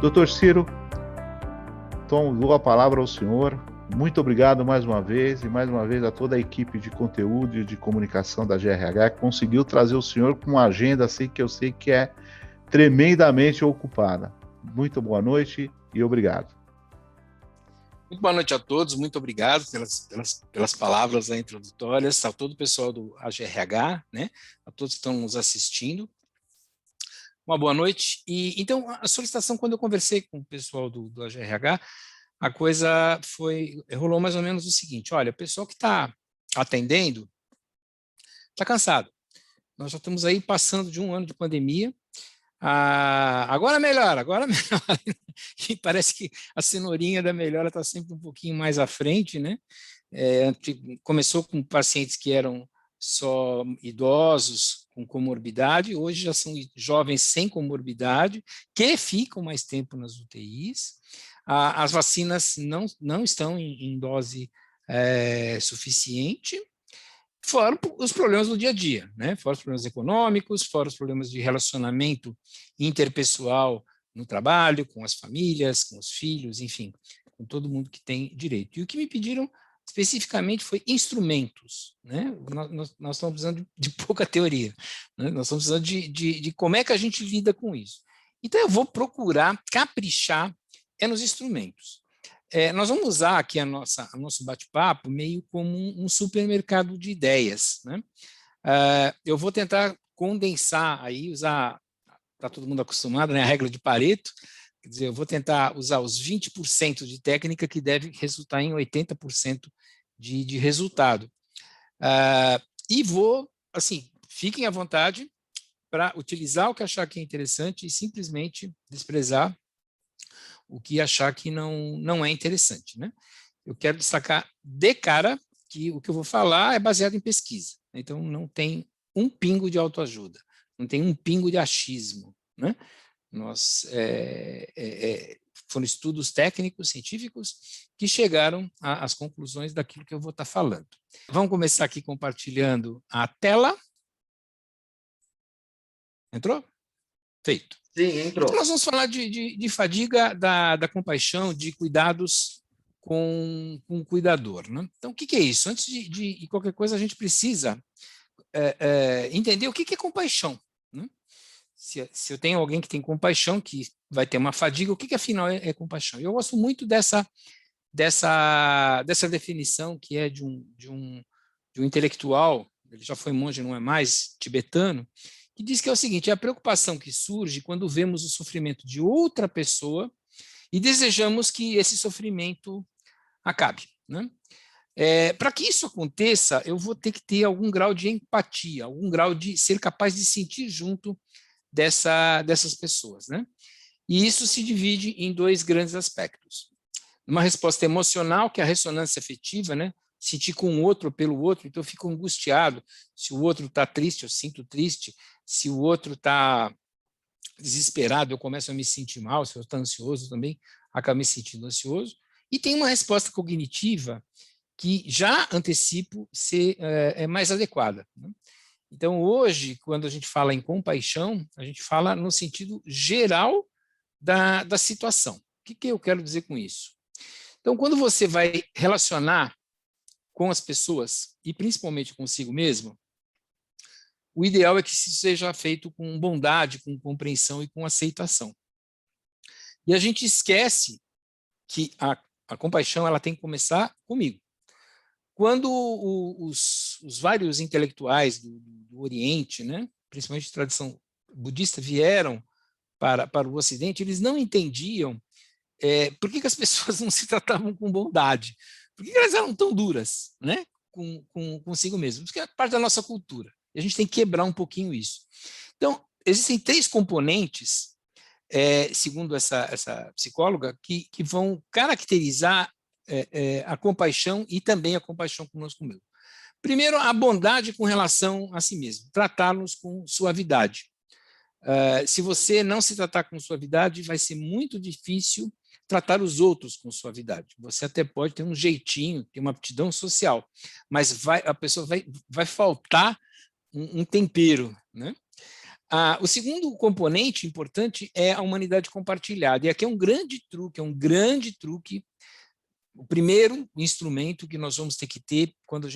Doutor Ciro, dou a palavra ao senhor. Muito obrigado mais uma vez, e mais uma vez a toda a equipe de conteúdo e de comunicação da GRH, que conseguiu trazer o senhor com uma agenda assim que eu sei que é tremendamente ocupada. Muito boa noite e obrigado. Muito boa noite a todos, muito obrigado pelas palavras introdutórias, a todo o pessoal do AGRH, né, a todos que estão nos assistindo. Uma boa noite. E então, a solicitação, quando eu conversei com o pessoal do AGRH, a coisa rolou mais ou menos o seguinte: olha, o pessoal que está atendendo está cansado. Nós já estamos aí passando de um ano de pandemia. Agora melhora. E parece que a cenourinha da melhora está sempre um pouquinho mais à frente, né? Começou com pacientes que eram só idosos com comorbidade, hoje já são jovens sem comorbidade, que ficam mais tempo nas UTIs. As vacinas não estão em dose suficiente, fora os problemas do dia a dia, né? Fora os problemas econômicos, fora os problemas de relacionamento interpessoal no trabalho, com as famílias, com os filhos, enfim, com todo mundo que tem direito. E o que me pediram especificamente foi instrumentos, né? Nós estamos precisando de pouca teoria, né? Nós estamos precisando de como é que a gente lida com isso. Então, eu vou procurar caprichar nos instrumentos. Nós vamos usar aqui o nosso bate-papo meio como um supermercado de ideias, né? Eu vou tentar condensar aí, usar, está todo mundo acostumado, né, a regra de Pareto, quer dizer, eu vou tentar usar os 20% de técnica que deve resultar em 80% de resultado. E vou, assim, fiquem à vontade para utilizar o que achar que é interessante e simplesmente desprezar o que achar que não é interessante, né? Eu quero destacar de cara que o que eu vou falar é baseado em pesquisa, então não tem um pingo de autoajuda, não tem um pingo de achismo, né? Foram estudos técnicos, científicos, que chegaram às conclusões daquilo que eu vou estar falando. Vamos começar aqui compartilhando a tela. Entrou? Feito. Sim, entrou. Então, nós vamos falar de fadiga da compaixão, de cuidados com o cuidador, né? Então, o que é isso? Antes de qualquer coisa, a gente precisa entender o que é compaixão, né? Se eu tenho alguém que tem compaixão, que vai ter uma fadiga, o que afinal é compaixão? Eu gosto muito dessa definição que é de um intelectual, ele já foi monge, não é mais, tibetano, que diz que é o seguinte: é a preocupação que surge quando vemos o sofrimento de outra pessoa e desejamos que esse sofrimento acabe, né? Para que isso aconteça, eu vou ter que ter algum grau de empatia, algum grau de ser capaz de sentir junto dessas pessoas, né? E isso se divide em dois grandes aspectos. Uma resposta emocional, que é a ressonância afetiva, né? Sentir com o outro pelo outro, então eu fico angustiado. Se o outro está triste, eu sinto triste. Se o outro está desesperado, eu começo a me sentir mal. Se eu estou ansioso também, acabo me sentindo ansioso. E tem uma resposta cognitiva que já antecipo ser mais adequada, né? Então, hoje, quando a gente fala em compaixão, a gente fala no sentido geral da situação. O que eu quero dizer com isso? Então, quando você vai relacionar com as pessoas, e principalmente consigo mesmo, o ideal é que isso seja feito com bondade, com compreensão e com aceitação. E a gente esquece que a compaixão ela tem que começar comigo. Quando os vários intelectuais do Oriente, né, principalmente de tradição budista, vieram para o Ocidente, eles não entendiam por que as pessoas não se tratavam com bondade, por que elas eram tão duras, né, consigo mesmo, porque é parte da nossa cultura, e a gente tem que quebrar um pouquinho isso. Então, existem 3 componentes, segundo essa psicóloga, que vão caracterizar a compaixão e também a compaixão conosco mesmo. Primeiro, a bondade com relação a si mesmo, tratá-los com suavidade. Se você não se tratar com suavidade, vai ser muito difícil tratar os outros com suavidade. Você até pode ter um jeitinho, ter uma aptidão social, mas a pessoa vai faltar um tempero, né? O segundo componente importante é a humanidade compartilhada. E aqui é um grande truque. O primeiro instrumento que nós vamos ter que ter quando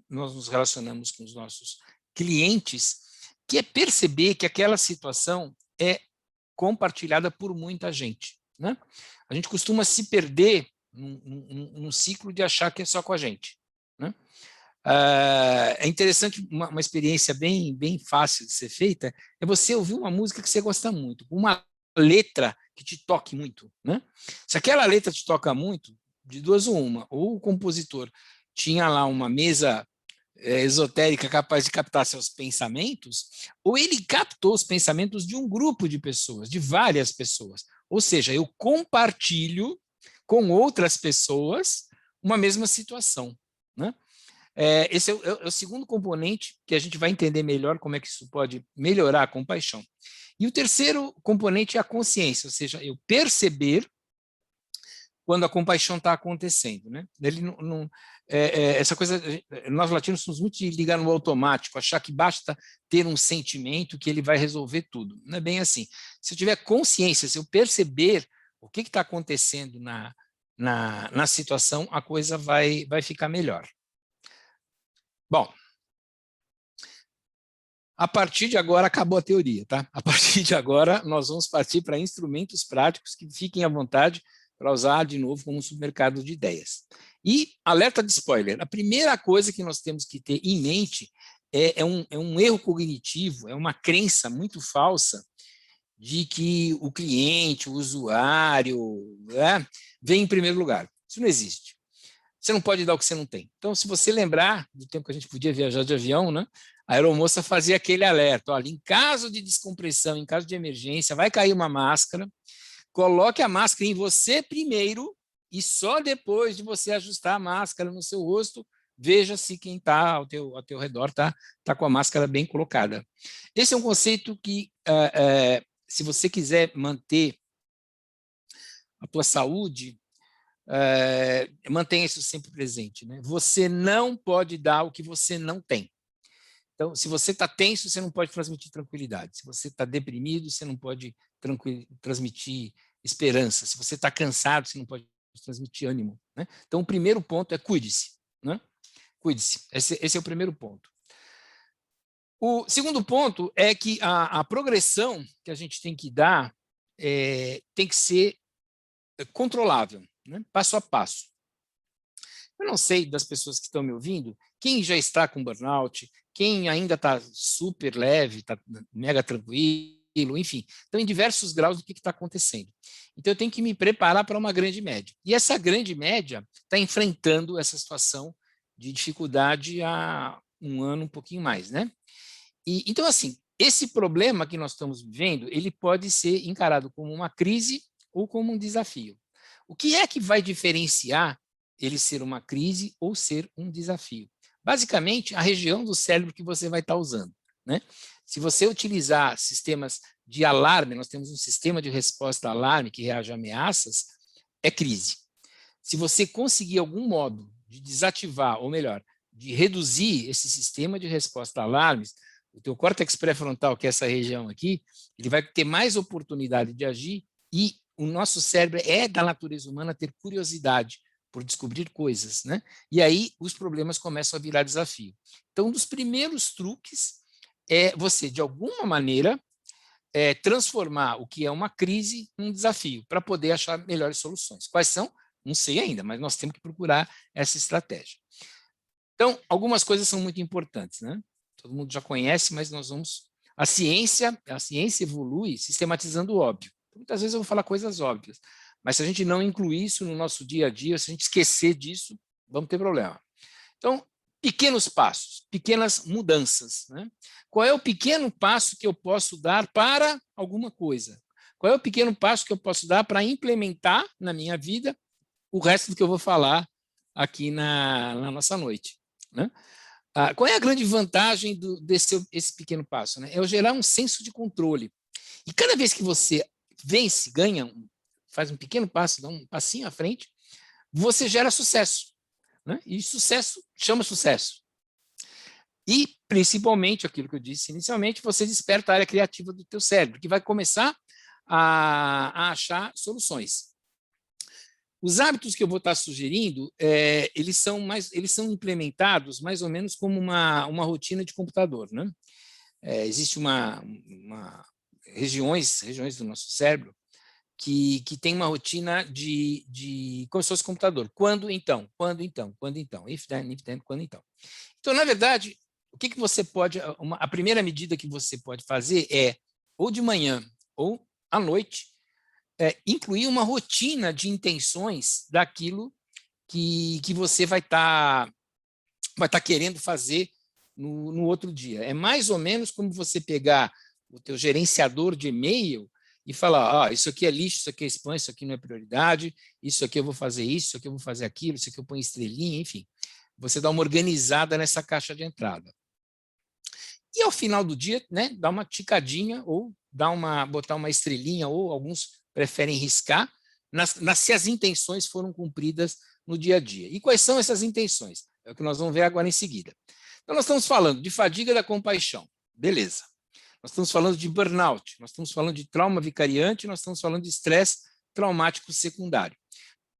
nós nos relacionamos com os nossos clientes, que é perceber que aquela situação é compartilhada por muita gente, né? A gente costuma se perder num ciclo de achar que é só com a gente, né? É interessante, uma experiência bem fácil de ser feita, é você ouvir uma música que você gosta muito, uma letra que te toque muito, né? Se aquela letra te toca muito, de duas uma, ou o compositor tinha lá uma mesa esotérica capaz de captar seus pensamentos, ou ele captou os pensamentos de um grupo de pessoas, de várias pessoas. Ou seja, eu compartilho com outras pessoas uma mesma situação, né? Esse é o segundo componente que a gente vai entender melhor como é que isso pode melhorar a compaixão. E o terceiro componente é a consciência, ou seja, eu perceber quando a compaixão está acontecendo, né? Ele essa coisa, nós latinos somos muito de ligar no automático, achar que basta ter um sentimento que ele vai resolver tudo. Não é bem assim. Se eu tiver consciência, se eu perceber o que está acontecendo na situação, a coisa vai ficar melhor. Bom, a partir de agora acabou a teoria, tá? A partir de agora nós vamos partir para instrumentos práticos que fiquem à vontade para usar de novo como um supermercado de ideias. E alerta de spoiler, a primeira coisa que nós temos que ter em mente é um erro cognitivo, é uma crença muito falsa de que o cliente, o usuário, né, vem em primeiro lugar. Isso não existe. Você não pode dar o que você não tem. Então, se você lembrar do tempo que a gente podia viajar de avião, né, a aeromoça fazia aquele alerta, olha, em caso de descompressão, em caso de emergência, vai cair uma máscara, coloque a máscara em você primeiro e só depois de você ajustar a máscara no seu rosto, veja se quem está ao teu redor está com a máscara bem colocada. Esse é um conceito que, se você quiser manter a tua saúde, mantenha isso sempre presente, né? Você não pode dar o que você não tem. Então, se você está tenso, você não pode transmitir tranquilidade. Se você está deprimido, você não pode transmitir esperança. Se você está cansado, você não pode transmitir ânimo, né? Então, o primeiro ponto é cuide-se, né? Cuide-se. Esse é o primeiro ponto. O segundo ponto é que a progressão que a gente tem que dar tem que ser controlável, né? Passo a passo. Eu não sei das pessoas que estão me ouvindo, quem já está com burnout, quem ainda está super leve, está mega tranquilo, enfim, estão em diversos graus do que está acontecendo. Então, eu tenho que me preparar para uma grande média. E essa grande média está enfrentando essa situação de dificuldade há um ano, um pouquinho mais, né? Então, assim, esse problema que nós estamos vivendo, ele pode ser encarado como uma crise ou como um desafio. O que é que vai diferenciar ele ser uma crise ou ser um desafio? Basicamente, a região do cérebro que você vai estar usando, né? Se você utilizar sistemas de alarme, nós temos um sistema de resposta a alarme que reage a ameaças, é crise. Se você conseguir algum modo de desativar, ou melhor, de reduzir esse sistema de resposta a alarmes, o teu córtex pré-frontal, que é essa região aqui, ele vai ter mais oportunidade de agir e o nosso cérebro é da natureza humana ter curiosidade por descobrir coisas, né? E aí os problemas começam a virar desafio. Então, um dos primeiros truques é você, de alguma maneira, transformar o que é uma crise num desafio, para poder achar melhores soluções. Quais são? Não sei ainda, mas nós temos que procurar essa estratégia. Então, algumas coisas são muito importantes, né? Todo mundo já conhece, mas nós vamos... A ciência evolui sistematizando o óbvio. Muitas vezes eu vou falar coisas óbvias, mas se a gente não incluir isso no nosso dia a dia, se a gente esquecer disso, vamos ter problema. Então, pequenos passos, pequenas mudanças, né? Qual é o pequeno passo que eu posso dar para alguma coisa? Qual é o pequeno passo que eu posso dar para implementar na minha vida o resto do que eu vou falar aqui na nossa noite, né? Qual é a grande vantagem desse pequeno passo, né? É eu gerar um senso de controle. E cada vez que você vence, ganha, faz um pequeno passo, dá um passinho à frente, você gera sucesso, né? E sucesso chama sucesso. E principalmente aquilo que eu disse inicialmente, você desperta a área criativa do teu cérebro, que vai começar a achar soluções. Os hábitos que eu vou estar sugerindo, eles são implementados mais ou menos como uma rotina de computador, né? Existe regiões do nosso cérebro que tem uma rotina como se fosse computador. Quando, então? Quando, então? Quando, então? If then, quando, então? Então, na verdade, o que você pode... A primeira medida que você pode fazer é, ou de manhã ou à noite, incluir uma rotina de intenções daquilo que você vai estar querendo fazer no outro dia. É mais ou menos como você pegar o teu gerenciador de e-mail e falar, isso aqui é lixo, isso aqui é spam, isso aqui não é prioridade, isso aqui eu vou fazer isso aqui eu vou fazer aquilo, isso aqui eu ponho estrelinha, enfim. Você dá uma organizada nessa caixa de entrada. E ao final do dia, né, dá uma ticadinha ou botar uma estrelinha, ou alguns preferem riscar, se as intenções foram cumpridas no dia a dia. E quais são essas intenções? É o que nós vamos ver agora em seguida. Então, nós estamos falando de fadiga da compaixão. Beleza. Nós estamos falando de burnout, nós estamos falando de trauma vicariante, nós estamos falando de estresse traumático secundário.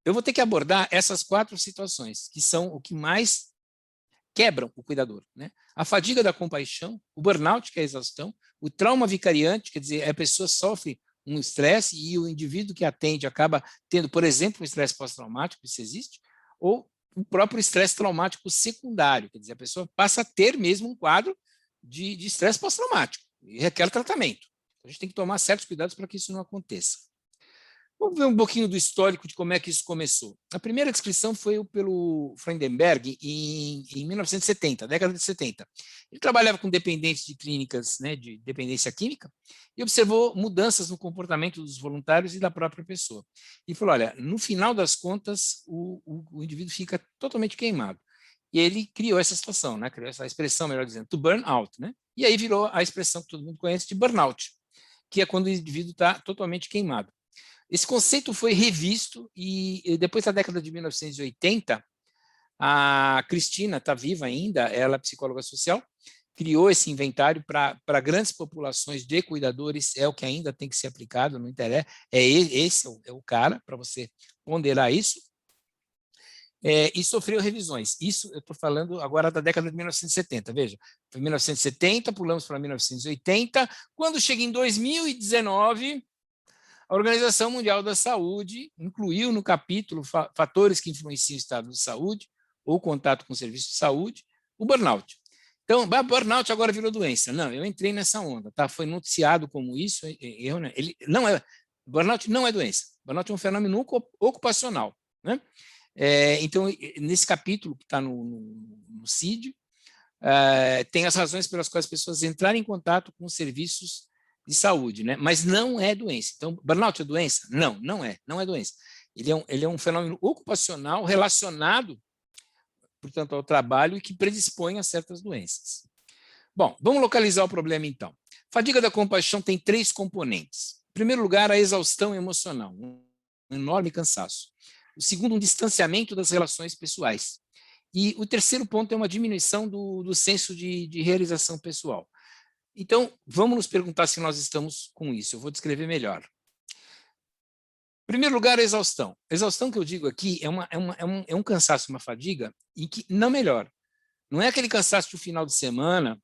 Eu vou ter que abordar essas 4 situações, que são o que mais quebram o cuidador, né? A fadiga da compaixão, o burnout, que é a exaustão, o trauma vicariante, quer dizer, a pessoa sofre um estresse e o indivíduo que atende acaba tendo, por exemplo, um estresse pós-traumático, isso existe, ou o próprio estresse traumático secundário, quer dizer, a pessoa passa a ter mesmo um quadro de estresse pós-traumático e requer tratamento. A gente tem que tomar certos cuidados para que isso não aconteça. Vamos ver um pouquinho do histórico de como é que isso começou. A primeira descrição foi pelo Freudenberg em 1970, década de 70. Ele trabalhava com dependentes de clínicas, né, de dependência química e observou mudanças no comportamento dos voluntários e da própria pessoa. E falou, olha, no final das contas, o indivíduo fica totalmente queimado. E ele criou essa situação, né, criou essa expressão, melhor dizendo, to burn out, né? E aí virou a expressão que todo mundo conhece de burnout, que é quando o indivíduo está totalmente queimado. Esse conceito foi revisto e depois da década de 1980, a Cristina está viva ainda, ela é psicóloga social, criou esse inventário para grandes populações de cuidadores, é o que ainda tem que ser aplicado, não interessa, esse é o cara para você ponderar isso, e sofreu revisões. Isso eu estou falando agora da década de 1970, veja, foi 1970, pulamos para 1980, quando chega em 2019... A Organização Mundial da Saúde incluiu no capítulo fatores que influenciam o estado de saúde ou contato com o serviço de saúde, o burnout. Então, burnout agora virou doença. Não, eu entrei nessa onda, tá? Foi noticiado como isso, ele não é, burnout não é doença. Burnout é um fenômeno ocupacional, né? Então, nesse capítulo que está no CID, tem as razões pelas quais as pessoas entrarem em contato com serviços de saúde, né? Mas não é doença. Então, burnout é doença? Não, não é doença. Ele é um fenômeno ocupacional relacionado, portanto, ao trabalho e que predispõe a certas doenças. Bom, vamos localizar o problema, então. Fadiga da compaixão tem 3 componentes. Em primeiro lugar, a exaustão emocional, um enorme cansaço. O segundo, um distanciamento das relações pessoais. E o terceiro ponto é uma diminuição do senso de realização pessoal. Então, vamos nos perguntar se nós estamos com isso. Eu vou descrever melhor. Em primeiro lugar, a exaustão. A exaustão que eu digo aqui é um cansaço, uma fadiga, em que não melhora. Não é aquele cansaço do final de semana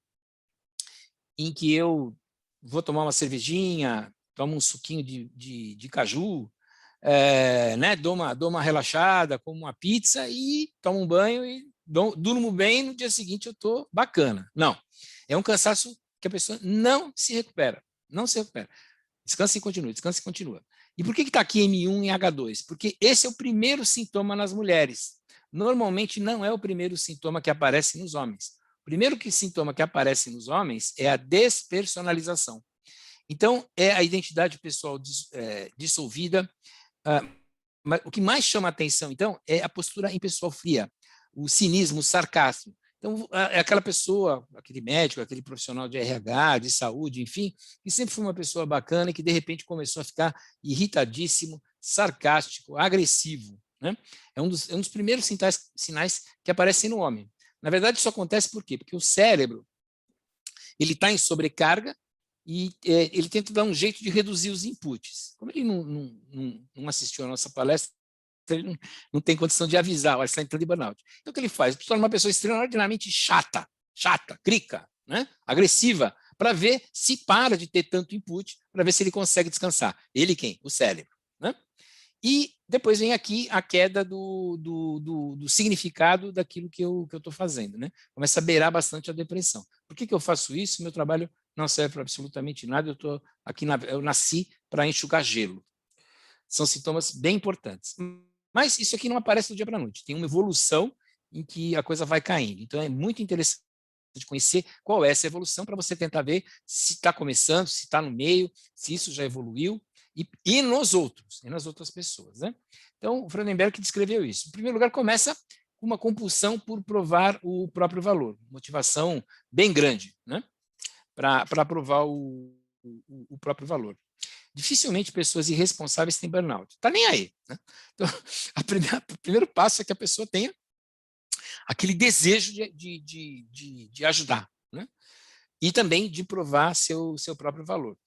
em que eu vou tomar uma cervejinha, tomo um suquinho de caju, né, dou uma relaxada, como uma pizza e tomo um banho e durmo bem, no dia seguinte eu estou bacana. Não, é um cansaço que a pessoa não se recupera, Descansa e continua, descansa e continua. E por que está aqui M1 e H2? Porque esse é o primeiro sintoma nas mulheres. Normalmente não é o primeiro sintoma que aparece nos homens. O primeiro sintoma que aparece nos homens é a despersonalização. Então, é a identidade pessoal dissolvida. Mas o que mais chama a atenção, então, é a postura impessoal fria, o cinismo, o sarcasmo. Então, é aquela pessoa, aquele médico, aquele profissional de RH, de saúde, enfim, que sempre foi uma pessoa bacana e que, de repente, começou a ficar irritadíssimo, sarcástico, agressivo, né? É um dos primeiros sinais que aparecem no homem. Na verdade, isso acontece por quê? Porque o cérebro ele está em sobrecarga e ele tenta dar um jeito de reduzir os inputs. Como ele não assistiu a nossa palestra, ele não tem condição de avisar, olha, está entrando em burnout. Então, o que ele faz? Ele se torna uma pessoa extraordinariamente chata, crica, né? Agressiva, para ver se para de ter tanto input, para ver se ele consegue descansar. Ele quem? O cérebro. Né? E depois vem aqui a queda do significado daquilo que eu estou fazendo. Né? Começa a beirar bastante a depressão. Por que eu faço isso? Meu trabalho não serve para absolutamente nada, eu nasci para enxugar gelo. São sintomas bem importantes. Mas isso aqui não aparece do dia para a noite. Tem uma evolução em que a coisa vai caindo. Então, é muito interessante de conhecer qual é essa evolução para você tentar ver se está começando, se está no meio, se isso já evoluiu, e nos outros, e nas outras pessoas. Né? Então, o Freudenberg descreveu isso. Em primeiro lugar, começa com uma compulsão por provar o próprio valor, motivação bem grande, né? Para provar o próprio valor. Dificilmente pessoas irresponsáveis têm burnout. Está nem aí. Né? Então, o primeiro passo é que a pessoa tenha aquele desejo de ajudar, né? E também de provar seu próprio valor.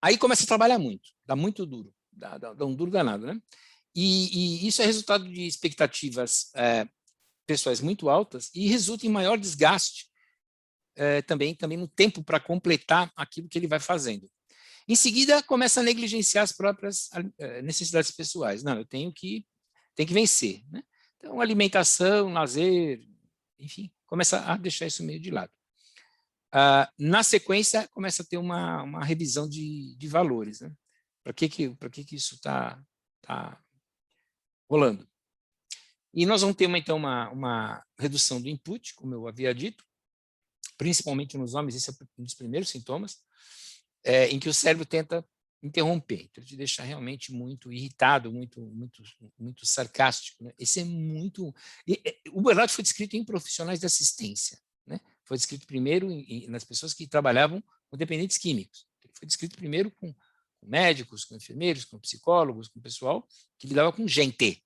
Aí começa a trabalhar muito, dá muito duro, dá um duro danado. Né? E isso é resultado de expectativas pessoais muito altas e resulta em maior desgaste também no tempo para completar aquilo que ele vai fazendo. Em seguida, começa a negligenciar as próprias necessidades pessoais. Não, eu tenho que vencer. Né? Então, alimentação, lazer, enfim, começa a deixar isso meio de lado. Na sequência, começa a ter uma revisão de valores. Né? Para que isso está rolando? E nós vamos ter, então, uma redução do input, como eu havia dito, principalmente nos homens, esse é um dos primeiros sintomas, em que o cérebro tenta interromper, então te deixa realmente muito irritado, muito sarcástico. Né? Esse é muito... O burnout foi descrito em profissionais de assistência, né? Foi descrito primeiro nas pessoas que trabalhavam com dependentes químicos. Foi descrito primeiro com médicos, com enfermeiros, com psicólogos, com pessoal que lidava com gente.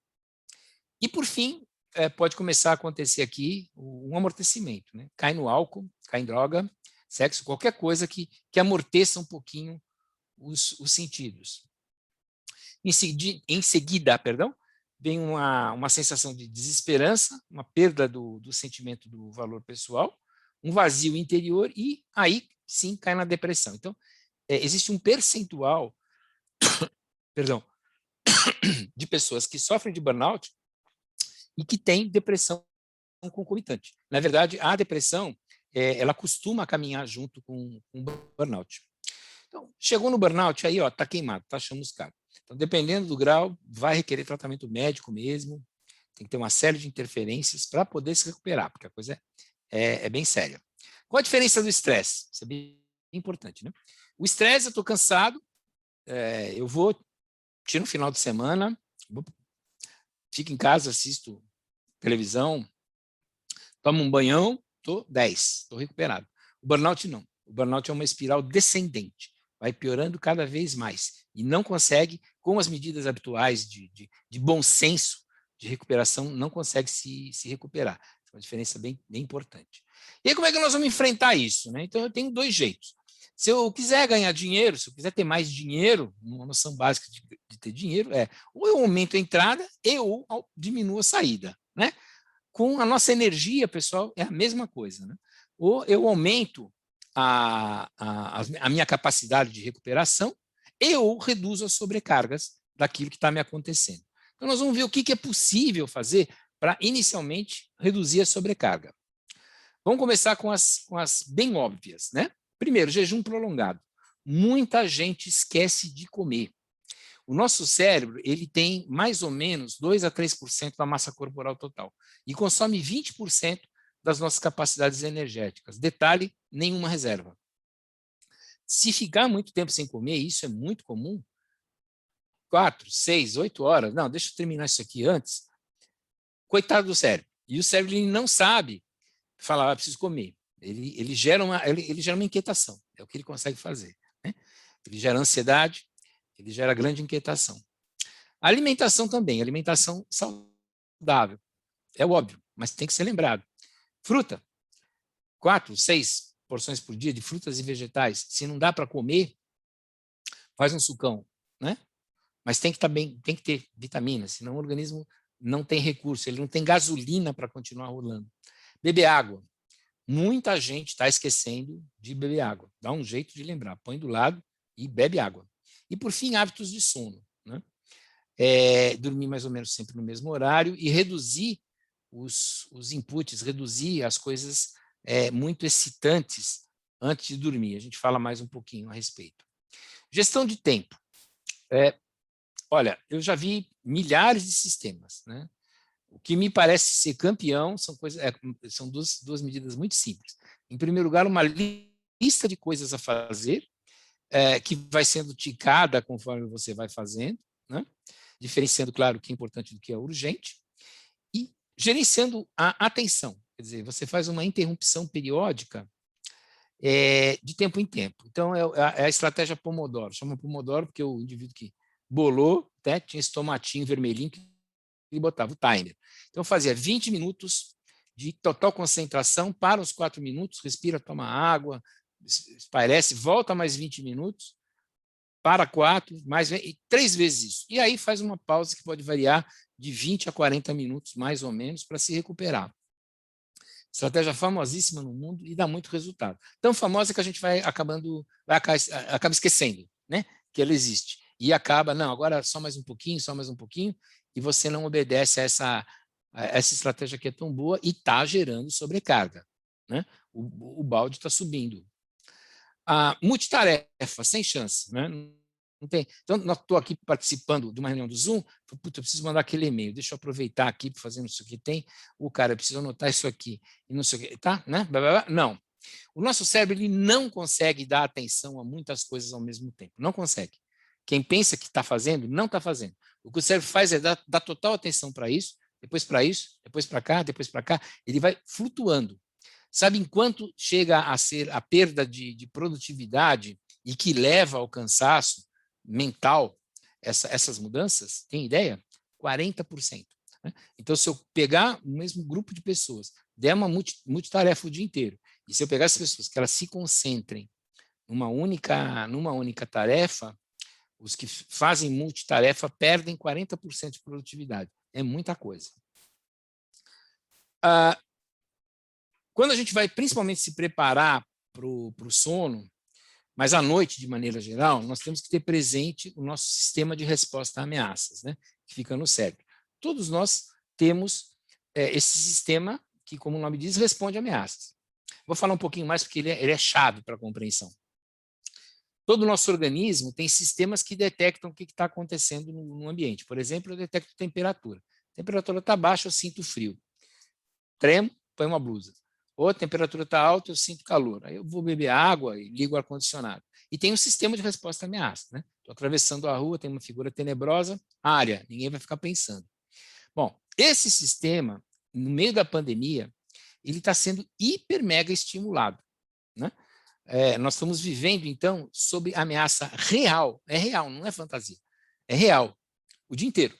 E, por fim, pode começar a acontecer aqui um amortecimento. Né? Cai no álcool, cai em droga, sexo, qualquer coisa que amorteça um pouquinho os sentidos. Em seguida, vem uma sensação de desesperança, uma perda do sentimento do valor pessoal, um vazio interior e aí sim cai na depressão. Então, existe um percentual de pessoas que sofrem de burnout e que têm depressão concomitante. Na verdade, a depressão ela costuma caminhar junto com o burnout. Então, chegou no burnout, aí está queimado, está chamuscado. Então, dependendo do grau, vai requerer tratamento médico mesmo, tem que ter uma série de interferências para poder se recuperar, porque a coisa é bem séria. Qual a diferença do estresse? Isso é bem importante. Né? O estresse, eu estou cansado, eu tiro um final de semana, fico em casa, assisto televisão, tomo um banhão, estou 10, estou recuperado. O burnout não. O burnout é uma espiral descendente, vai piorando cada vez mais e não consegue, com as medidas habituais de bom senso de recuperação, não consegue se recuperar. É uma diferença bem importante. E aí, como é que nós vamos enfrentar isso? Né? Então, eu tenho dois jeitos. Se eu quiser ganhar dinheiro, se eu quiser ter mais dinheiro, uma noção básica de ter dinheiro ou eu aumento a entrada ou diminuo a saída. Né? Com a nossa energia, pessoal, é a mesma coisa. Né? Ou eu aumento a minha capacidade de recuperação ou reduzo as sobrecargas daquilo que está me acontecendo. Então, nós vamos ver o que é possível fazer para, inicialmente, reduzir a sobrecarga. Vamos começar com as bem óbvias. Né? Primeiro, jejum prolongado. Muita gente esquece de comer. O nosso cérebro ele tem mais ou menos 2 a 3% da massa corporal total e consome 20% das nossas capacidades energéticas. Detalhe, nenhuma reserva. Se ficar muito tempo sem comer, isso é muito comum, 4, 6, 8 horas, não, deixa eu terminar isso aqui antes, coitado do cérebro. E o cérebro ele não sabe falar, preciso comer. Ele gera uma inquietação, é o que ele consegue fazer. Né? Ele gera ansiedade, ele gera grande inquietação. A alimentação também, alimentação saudável, é óbvio, mas tem que ser lembrado. Fruta, 4, 6 porções por dia de frutas e vegetais. Se não dá para comer, faz um sucão, né? Mas tem que estar bem, tem que ter vitamina, senão o organismo não tem recurso, ele não tem gasolina para continuar rolando. Beber água. Muita gente está esquecendo de beber água. Dá um jeito de lembrar, põe do lado e bebe água. E, por fim, hábitos de sono, né? Dormir mais ou menos sempre no mesmo horário e reduzir os inputs, reduzir as coisas muito excitantes antes de dormir. A gente fala mais um pouquinho a respeito. Gestão de tempo. Olha, eu já vi milhares de sistemas, né? O que me parece ser campeão são duas medidas muito simples. Em primeiro lugar, uma lista de coisas a fazer, que vai sendo ticada conforme você vai fazendo, né? Diferenciando, claro, o que é importante do que é urgente, e gerenciando a atenção. Quer dizer, você faz uma interrupção periódica de tempo em tempo. Então, é a estratégia Pomodoro. Chama Pomodoro porque o indivíduo que bolou, né, tinha esse tomatinho vermelhinho que ele botava o timer. Então, fazia 20 minutos de total concentração, para os 4 minutos, respira, toma água, espairece, volta mais 20 minutos, para 4, mais 3 vezes isso. E aí faz uma pausa que pode variar de 20 a 40 minutos, mais ou menos, para se recuperar. Estratégia famosíssima no mundo e dá muito resultado. Tão famosa que a gente acaba esquecendo, né, que ela existe. E acaba, não, agora só mais um pouquinho, e você não obedece a essa estratégia que é tão boa e está gerando sobrecarga, né? O balde está subindo. A multitarefa, sem chance, né? Não tem. Então, estou aqui participando de uma reunião do Zoom, eu preciso mandar aquele e-mail, deixa eu aproveitar aqui para fazer isso aqui. Tem o cara, eu preciso anotar isso aqui, e não sei o que, tá? Né? Não. O nosso cérebro ele não consegue dar atenção a muitas coisas ao mesmo tempo, não consegue. Quem pensa que está fazendo, não está fazendo. O que o cérebro faz é dar total atenção para isso, depois para isso, depois para cá, ele vai flutuando. Sabe em quanto chega a ser a perda de produtividade e que leva ao cansaço mental essas mudanças? Tem ideia? 40%. Né? Então, se eu pegar o mesmo grupo de pessoas, der uma multitarefa o dia inteiro, e se eu pegar essas pessoas que elas se concentrem numa única tarefa, os que fazem multitarefa perdem 40% de produtividade. É muita coisa. Quando a gente vai principalmente se preparar para o sono, mas à noite, de maneira geral, nós temos que ter presente o nosso sistema de resposta a ameaças, né, que fica no cérebro. Todos nós temos esse sistema que, como o nome diz, responde a ameaças. Vou falar um pouquinho mais porque ele é chave para a compreensão. Todo o nosso organismo tem sistemas que detectam o que está acontecendo no ambiente. Por exemplo, eu detecto temperatura. A temperatura está baixa, eu sinto frio. Tremo, põe uma blusa. Ou a temperatura está alta, eu sinto calor. Aí eu vou beber água e ligo o ar-condicionado. E tem um sistema de resposta à ameaça. Né? Estou atravessando a rua, tem uma figura tenebrosa, área, ninguém vai ficar pensando. Bom, esse sistema, no meio da pandemia, ele está sendo hiper mega estimulado. Né? Nós estamos vivendo, então, sob ameaça real. É real, não é fantasia. É real, o dia inteiro.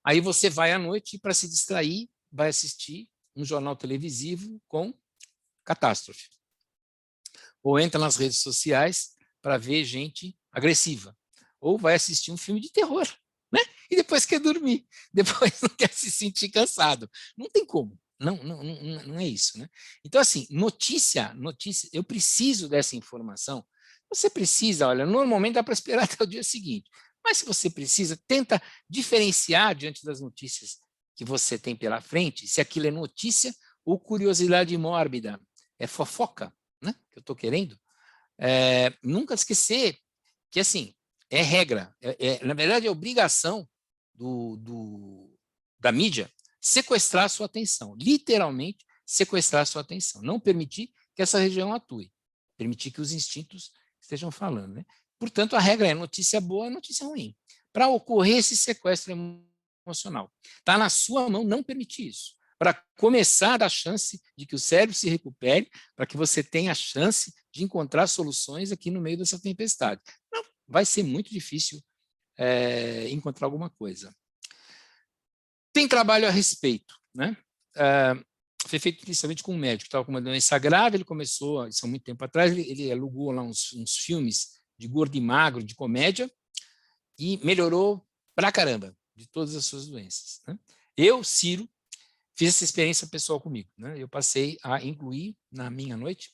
Aí você vai à noite para se distrair, vai assistir um jornal televisivo com catástrofe. Ou entra nas redes sociais para ver gente agressiva. Ou vai assistir um filme de terror, né? E depois quer dormir. Depois não quer se sentir cansado. Não tem como. Não é isso, né? Então, assim, notícia, eu preciso dessa informação. Você precisa, olha, normalmente dá para esperar até o dia seguinte. Mas se você precisa, tenta diferenciar diante das notícias que você tem pela frente, se aquilo é notícia ou curiosidade mórbida, é fofoca, né? Que eu estou querendo. Nunca esquecer que, assim, é regra, na verdade é obrigação da mídia sequestrar a sua atenção, literalmente sequestrar a sua atenção, não permitir que essa região atue, permitir que os instintos estejam falando. Né? Portanto, a regra é notícia boa, notícia ruim. Para ocorrer esse sequestro emocional, está na sua mão não permitir isso. Para começar a dar chance de que o cérebro se recupere, para que você tenha a chance de encontrar soluções aqui no meio dessa tempestade. Não, vai ser muito difícil encontrar alguma coisa. Tem trabalho a respeito, né? foi feito inicialmente com um médico que estava com uma doença grave, ele começou, isso há muito tempo atrás, ele alugou lá uns filmes de gordo e magro, de comédia, e melhorou pra caramba de todas as suas doenças, né? Eu, Ciro, fiz essa experiência pessoal comigo, né? Eu passei a incluir na minha noite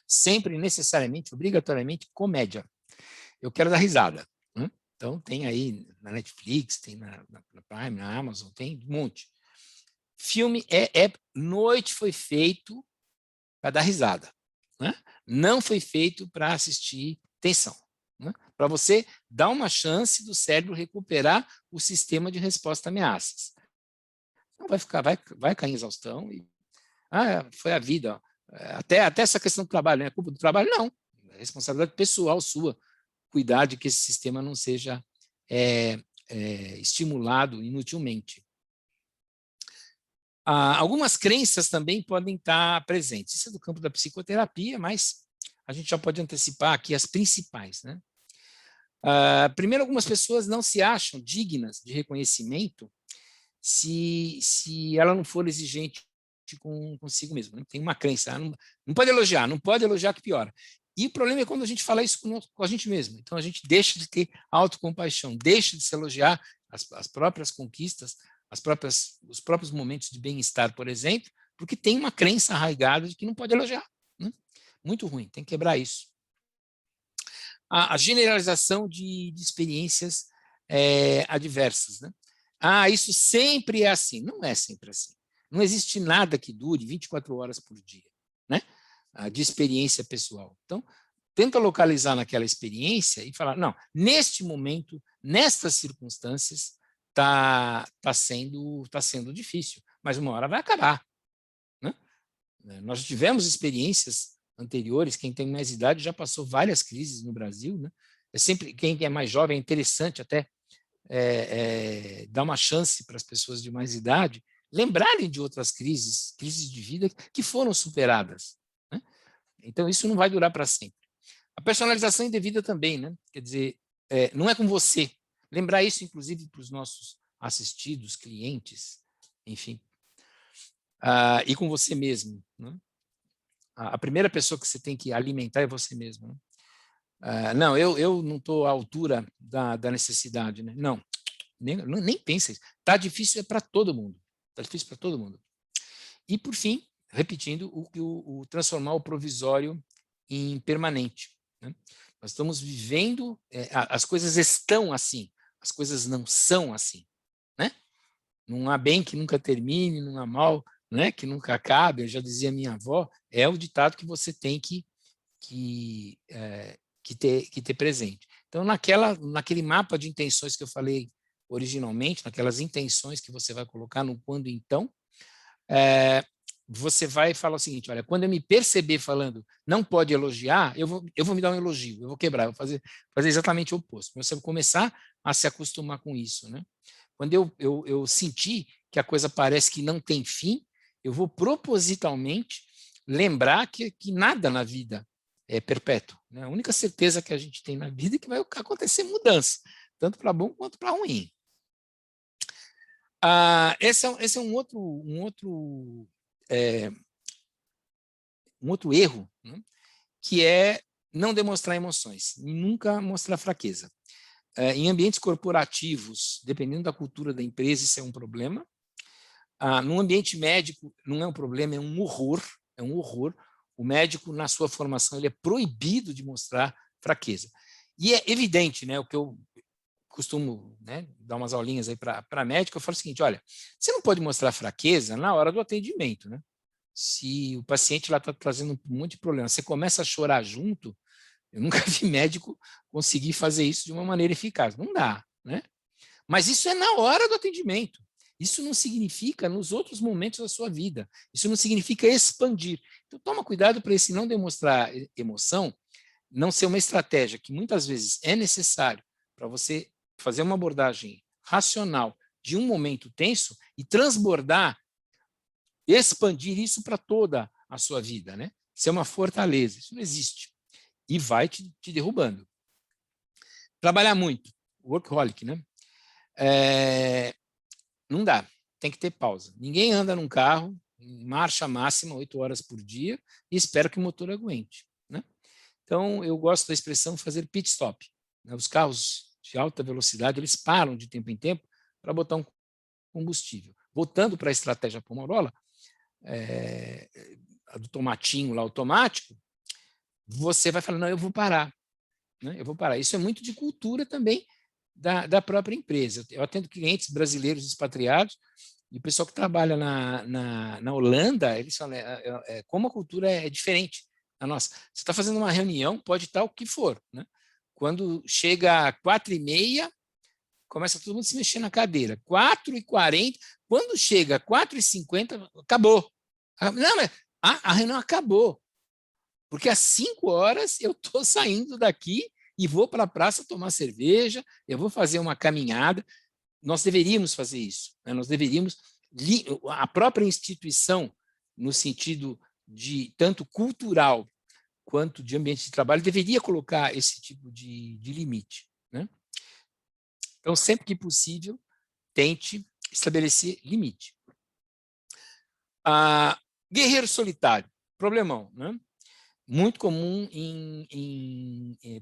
sempre, necessariamente, obrigatoriamente, comédia. Eu quero dar risada, né? Então tem aí na Netflix, tem na Prime, na Amazon, tem um monte. Filme noite foi feito para dar risada, né? Não foi feito para assistir tensão, né? Para você dar uma chance do cérebro recuperar o sistema de resposta a ameaças. Não vai cair em exaustão e foi a vida. Ó. Até essa questão do trabalho, é culpa do trabalho? Não, é responsabilidade pessoal sua cuidar de que esse sistema não seja estimulado inutilmente. Algumas crenças também podem estar presentes. Isso é do campo da psicoterapia, mas a gente já pode antecipar aqui as principais, né? Primeiro, algumas pessoas não se acham dignas de reconhecimento se ela não for exigente consigo mesma. Né? Tem uma crença, não pode elogiar que piora. E o problema é quando a gente fala isso com a gente mesmo. Então, a gente deixa de ter autocompaixão, deixa de se elogiar as próprias conquistas, os próprios momentos de bem-estar, por exemplo, porque tem uma crença arraigada de que não pode elogiar. Né? Muito ruim, tem que quebrar isso. A generalização de experiências adversas. Né? Isso sempre é assim. Não é sempre assim. Não existe nada que dure 24 horas por dia, né? De experiência pessoal. Então, tenta localizar naquela experiência e falar, não, neste momento, nestas circunstâncias, está sendo difícil, mas uma hora vai acabar. Né? Nós tivemos experiências anteriores, quem tem mais idade já passou várias crises no Brasil, né? Quem é mais jovem, é interessante até dar uma chance para as pessoas de mais idade lembrarem de outras crises de vida que foram superadas. Né? Então, isso não vai durar para sempre. A personalização indevida também, né? Quer dizer, não é com você. Lembrar isso, inclusive, para os nossos assistidos, clientes, enfim. E com você mesmo. Né? A primeira pessoa que você tem que alimentar é você mesmo. Né? Não, eu não estou à altura da necessidade. Né? Não, nem pensa isso. Está difícil para todo mundo. Está difícil para todo mundo. E, por fim, repetindo, o transformar o provisório em permanente. Né? Nós estamos vivendo, as coisas estão assim, as coisas não são assim. Né? Não há bem que nunca termine, não há mal, né, que nunca acabe. Eu já dizia minha avó, é o ditado que você tem que ter presente. Então, naquele mapa de intenções que eu falei originalmente, naquelas intenções que você vai colocar no quando então, você vai falar o seguinte, olha, quando eu me perceber falando não pode elogiar, eu vou me dar um elogio, eu vou quebrar, eu vou fazer exatamente o oposto. Você vai começar a se acostumar com isso. Né? Quando eu sentir que a coisa parece que não tem fim, eu vou propositalmente lembrar que nada na vida é perpétuo. Né? A única certeza que a gente tem na vida é que vai acontecer mudança, tanto para bom quanto para ruim. Esse é um outro erro, né? Que é não demonstrar emoções, e nunca mostrar fraqueza. Em ambientes corporativos, dependendo da cultura da empresa, isso é um problema. No ambiente médico, não é um problema, é um horror. É um horror. O médico, na sua formação, ele é proibido de mostrar fraqueza. E é evidente, né, o que eu costumo, né, dar umas aulinhas aí para médico, eu falo o seguinte, olha, você não pode mostrar fraqueza na hora do atendimento. Né? Se o paciente lá está trazendo um monte de problema, você começa a chorar junto, eu nunca vi médico conseguir fazer isso de uma maneira eficaz. Não dá, né? Mas isso é na hora do atendimento. Isso não significa nos outros momentos da sua vida. Isso não significa expandir. Então, toma cuidado para esse não demonstrar emoção, não ser uma estratégia que muitas vezes é necessário para você fazer uma abordagem racional de um momento tenso e transbordar, expandir isso para toda a sua vida. Né? Isso é uma fortaleza. Isso não existe. E vai te derrubando. Trabalhar muito. Workaholic, né? Não dá. Tem que ter pausa. Ninguém anda num carro marcha máxima, 8 horas por dia, e espero que o motor aguente, né? Então, eu gosto da expressão fazer pit stop, né? Os carros de alta velocidade, eles param de tempo em tempo para botar um combustível. Voltando para a estratégia Pomodoro, a do tomatinho lá automático, você vai falar, não, eu vou parar, né? Eu vou parar. Isso é muito de cultura também da própria empresa. Eu atendo clientes brasileiros expatriados, e o pessoal que trabalha na Holanda, eles falam, como a cultura é diferente da nossa. Você está fazendo uma reunião, pode estar o que for, né? Quando chega 4h30, começa todo mundo a se mexer na cadeira. 4h40, quando chega 4h50, acabou. Não, mas a reunião acabou. Porque às 5 horas eu estou saindo daqui e vou para a praça tomar cerveja, eu vou fazer uma caminhada. Nós deveríamos fazer isso, né? Nós deveríamos, a própria instituição, no sentido de tanto cultural quanto de ambiente de trabalho, deveria colocar esse tipo de limite, né? Então, sempre que possível, tente estabelecer limite. Guerreiro solitário, problemão, né? Muito comum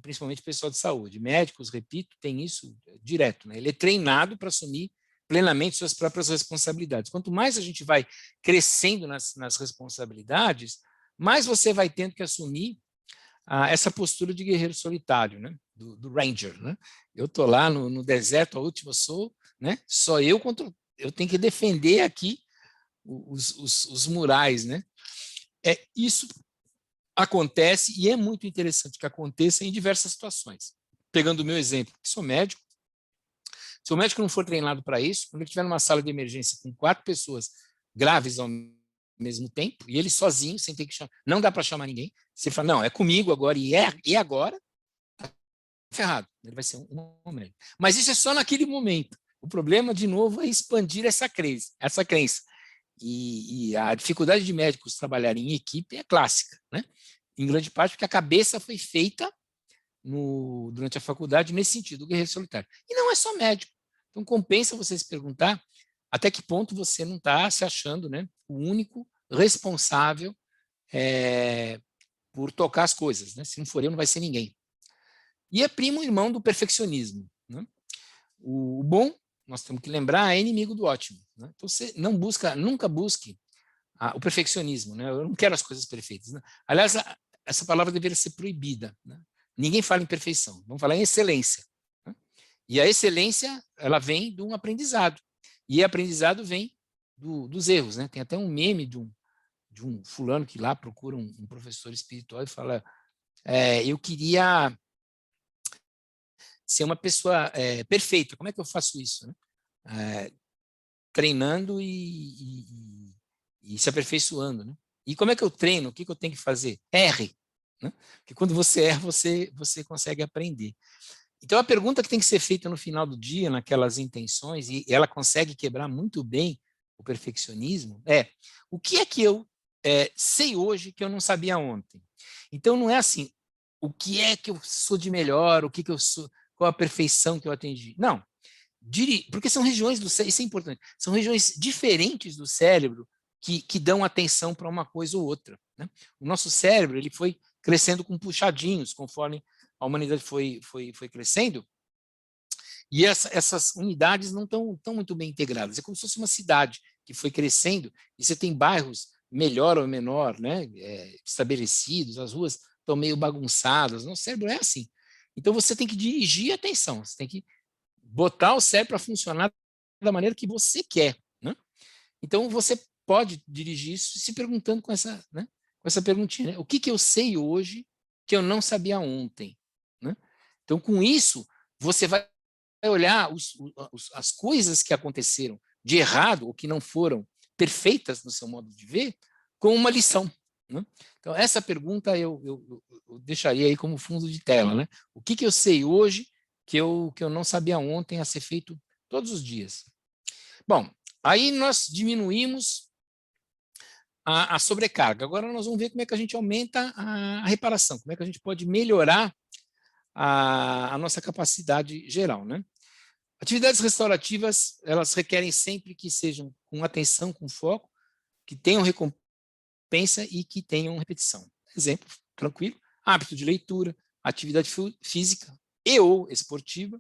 principalmente pessoal de saúde. Médicos, repito, tem isso direto, né? Ele é treinado para assumir plenamente suas próprias responsabilidades. Quanto mais a gente vai crescendo nas responsabilidades, mais você vai tendo que assumir essa postura de guerreiro solitário, né? Do Ranger, né? Eu estou lá no deserto, a última sou, né? Só eu contra, eu tenho que defender aqui os murais, né? Isso acontece, e é muito interessante que aconteça em diversas situações. Pegando o meu exemplo, que sou médico, se o médico não for treinado para isso, quando ele estiver numa sala de emergência com 4 pessoas graves ao mesmo tempo, e ele sozinho, sem ter que chamar, não dá para chamar ninguém, você fala, não, é comigo agora, e agora, tá ferrado, ele vai ser um médico. Mas isso é só naquele momento. O problema, de novo, é expandir essa crença. E a dificuldade de médicos trabalharem em equipe é clássica, né? Em grande parte porque a cabeça foi feita durante a faculdade nesse sentido, o guerreiro solitário. E não é só médico. Então, compensa você se perguntar até que ponto você não está se achando, né, o único responsável por tocar as coisas, né? Se não for eu, não vai ser ninguém. E é primo irmão do perfeccionismo, né? O bom, nós temos que lembrar, é inimigo do ótimo, né? Então, você nunca busque o perfeccionismo, né? Eu não quero as coisas perfeitas, né? Aliás, essa palavra deveria ser proibida, né? Ninguém fala em perfeição, vamos falar em excelência, né? E a excelência, ela vem de um aprendizado, e aprendizado vem dos erros, né? Tem até um meme de um fulano que lá procura um professor espiritual e fala, eu queria ser uma pessoa perfeita, como é que eu faço isso, né? Treinando e se aperfeiçoando, né? E como é que eu treino? O que eu tenho que fazer? Erre, né? Porque quando você erra, você consegue aprender. Então, a pergunta que tem que ser feita no final do dia, naquelas intenções, e ela consegue quebrar muito bem o perfeccionismo, o que é que eu sei hoje que eu não sabia ontem? Então, não é assim, o que é que eu sou de melhor, o que eu sou, qual a perfeição que eu atingi? Não, porque são regiões do cérebro, isso é importante, são regiões diferentes do cérebro que dão atenção para uma coisa ou outra, né? O nosso cérebro ele foi crescendo com puxadinhos, conforme a humanidade foi crescendo, e essas unidades não estão muito bem integradas. É como se fosse uma cidade que foi crescendo, e você tem bairros melhor ou menor, né, estabelecidos, as ruas estão meio bagunçadas, nosso cérebro é assim. Então, você tem que dirigir a atenção, você tem que botar o cérebro para funcionar da maneira que você quer, né? Então, você pode dirigir isso se perguntando com essa perguntinha, né? O que eu sei hoje que eu não sabia ontem, né? Então, com isso, você vai olhar as coisas que aconteceram de errado ou que não foram perfeitas no seu modo de ver com uma lição, né? Então, essa pergunta eu deixaria aí como fundo de tela, né? O que eu sei hoje que eu não sabia ontem a ser feito todos os dias? Bom, aí nós diminuímos a sobrecarga. Agora nós vamos ver como é que a gente aumenta a reparação, como é que a gente pode melhorar a nossa capacidade geral, né? Atividades restaurativas, elas requerem sempre que sejam com atenção, com foco, que tenham recompensa e que tenham repetição. Exemplo, tranquilo, hábito de leitura, atividade física e ou esportiva.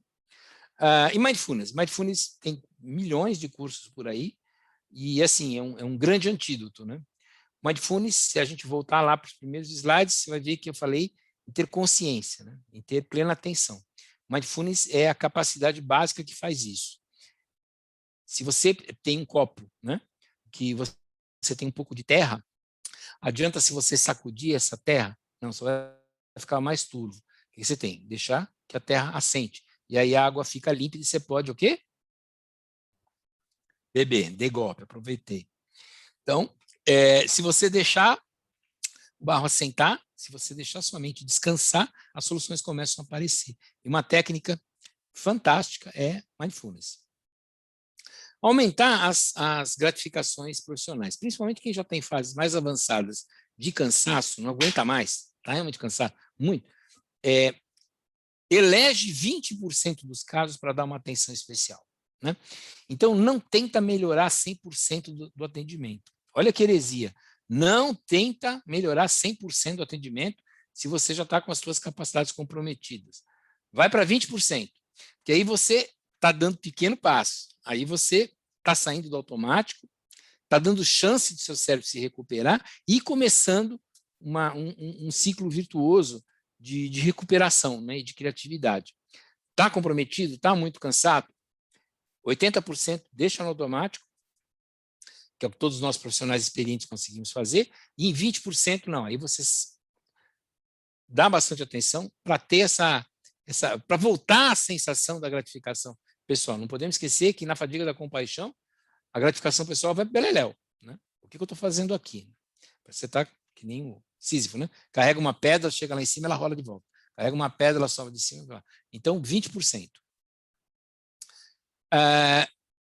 E mindfulness. Mindfulness tem milhões de cursos por aí, e assim, é um grande antídoto, né? Mindfulness, se a gente voltar lá para os primeiros slides, você vai ver que eu falei em ter consciência, né? Em ter plena atenção. Mindfulness é a capacidade básica que faz isso. Se você tem um copo, né, que você tem um pouco de terra, adianta se você sacudir essa terra? Não, só vai ficar mais turvo. O que você tem? Deixar que a terra assente. E aí a água fica límpida e você pode o quê? Beber, dê golpe, aproveitei. Então, se você deixar o barro assentar, se você deixar sua mente descansar, as soluções começam a aparecer. E uma técnica fantástica é mindfulness. Aumentar as gratificações profissionais, principalmente quem já tem fases mais avançadas de cansaço, não aguenta mais, está realmente cansado, muito, elege 20% dos casos para dar uma atenção especial. Né? Então, não tenta melhorar 100% do atendimento. Olha que heresia. Não tenta melhorar 100% do atendimento se você já está com as suas capacidades comprometidas. Vai para 20%, que aí você está dando pequeno passo. Aí você está saindo do automático, está dando chance de seu cérebro se recuperar e começando um ciclo virtuoso de recuperação, né, e de criatividade. Está comprometido? Está muito cansado? 80% deixa no automático, que é o que todos nós profissionais experientes conseguimos fazer, e em 20% não. Aí você dá bastante atenção para ter para voltar à sensação da gratificação pessoal. Não podemos esquecer que na fadiga da compaixão, a gratificação pessoal vai beleléu. Né? O que eu estou fazendo aqui? Você está que nem o Sísifo, né? Carrega uma pedra, chega lá em cima, ela rola de volta. Carrega uma pedra, ela sobe de cima. Então, 20%.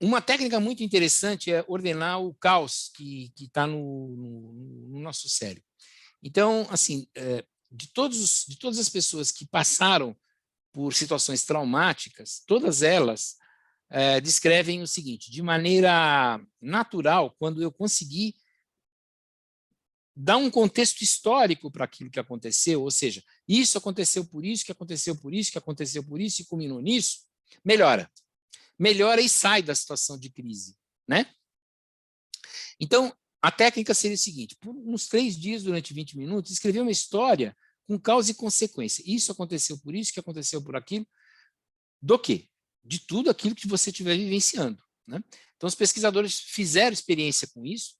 Uma técnica muito interessante é ordenar o caos que está no nosso cérebro. Então, assim, de todas as pessoas que passaram por situações traumáticas, todas elas descrevem o seguinte: de maneira natural, quando eu consegui dar um contexto histórico para aquilo que aconteceu, ou seja, isso aconteceu por isso, que aconteceu por isso, que aconteceu por isso, e culminou nisso, melhora e sai da situação de crise, né? Então, a técnica seria o seguinte: por uns 3 dias, durante 20 minutos, escrever uma história com causa e consequência. Isso aconteceu por isso, que aconteceu por aquilo. Do quê? De tudo aquilo que você estiver vivenciando, né? Então, os pesquisadores fizeram experiência com isso,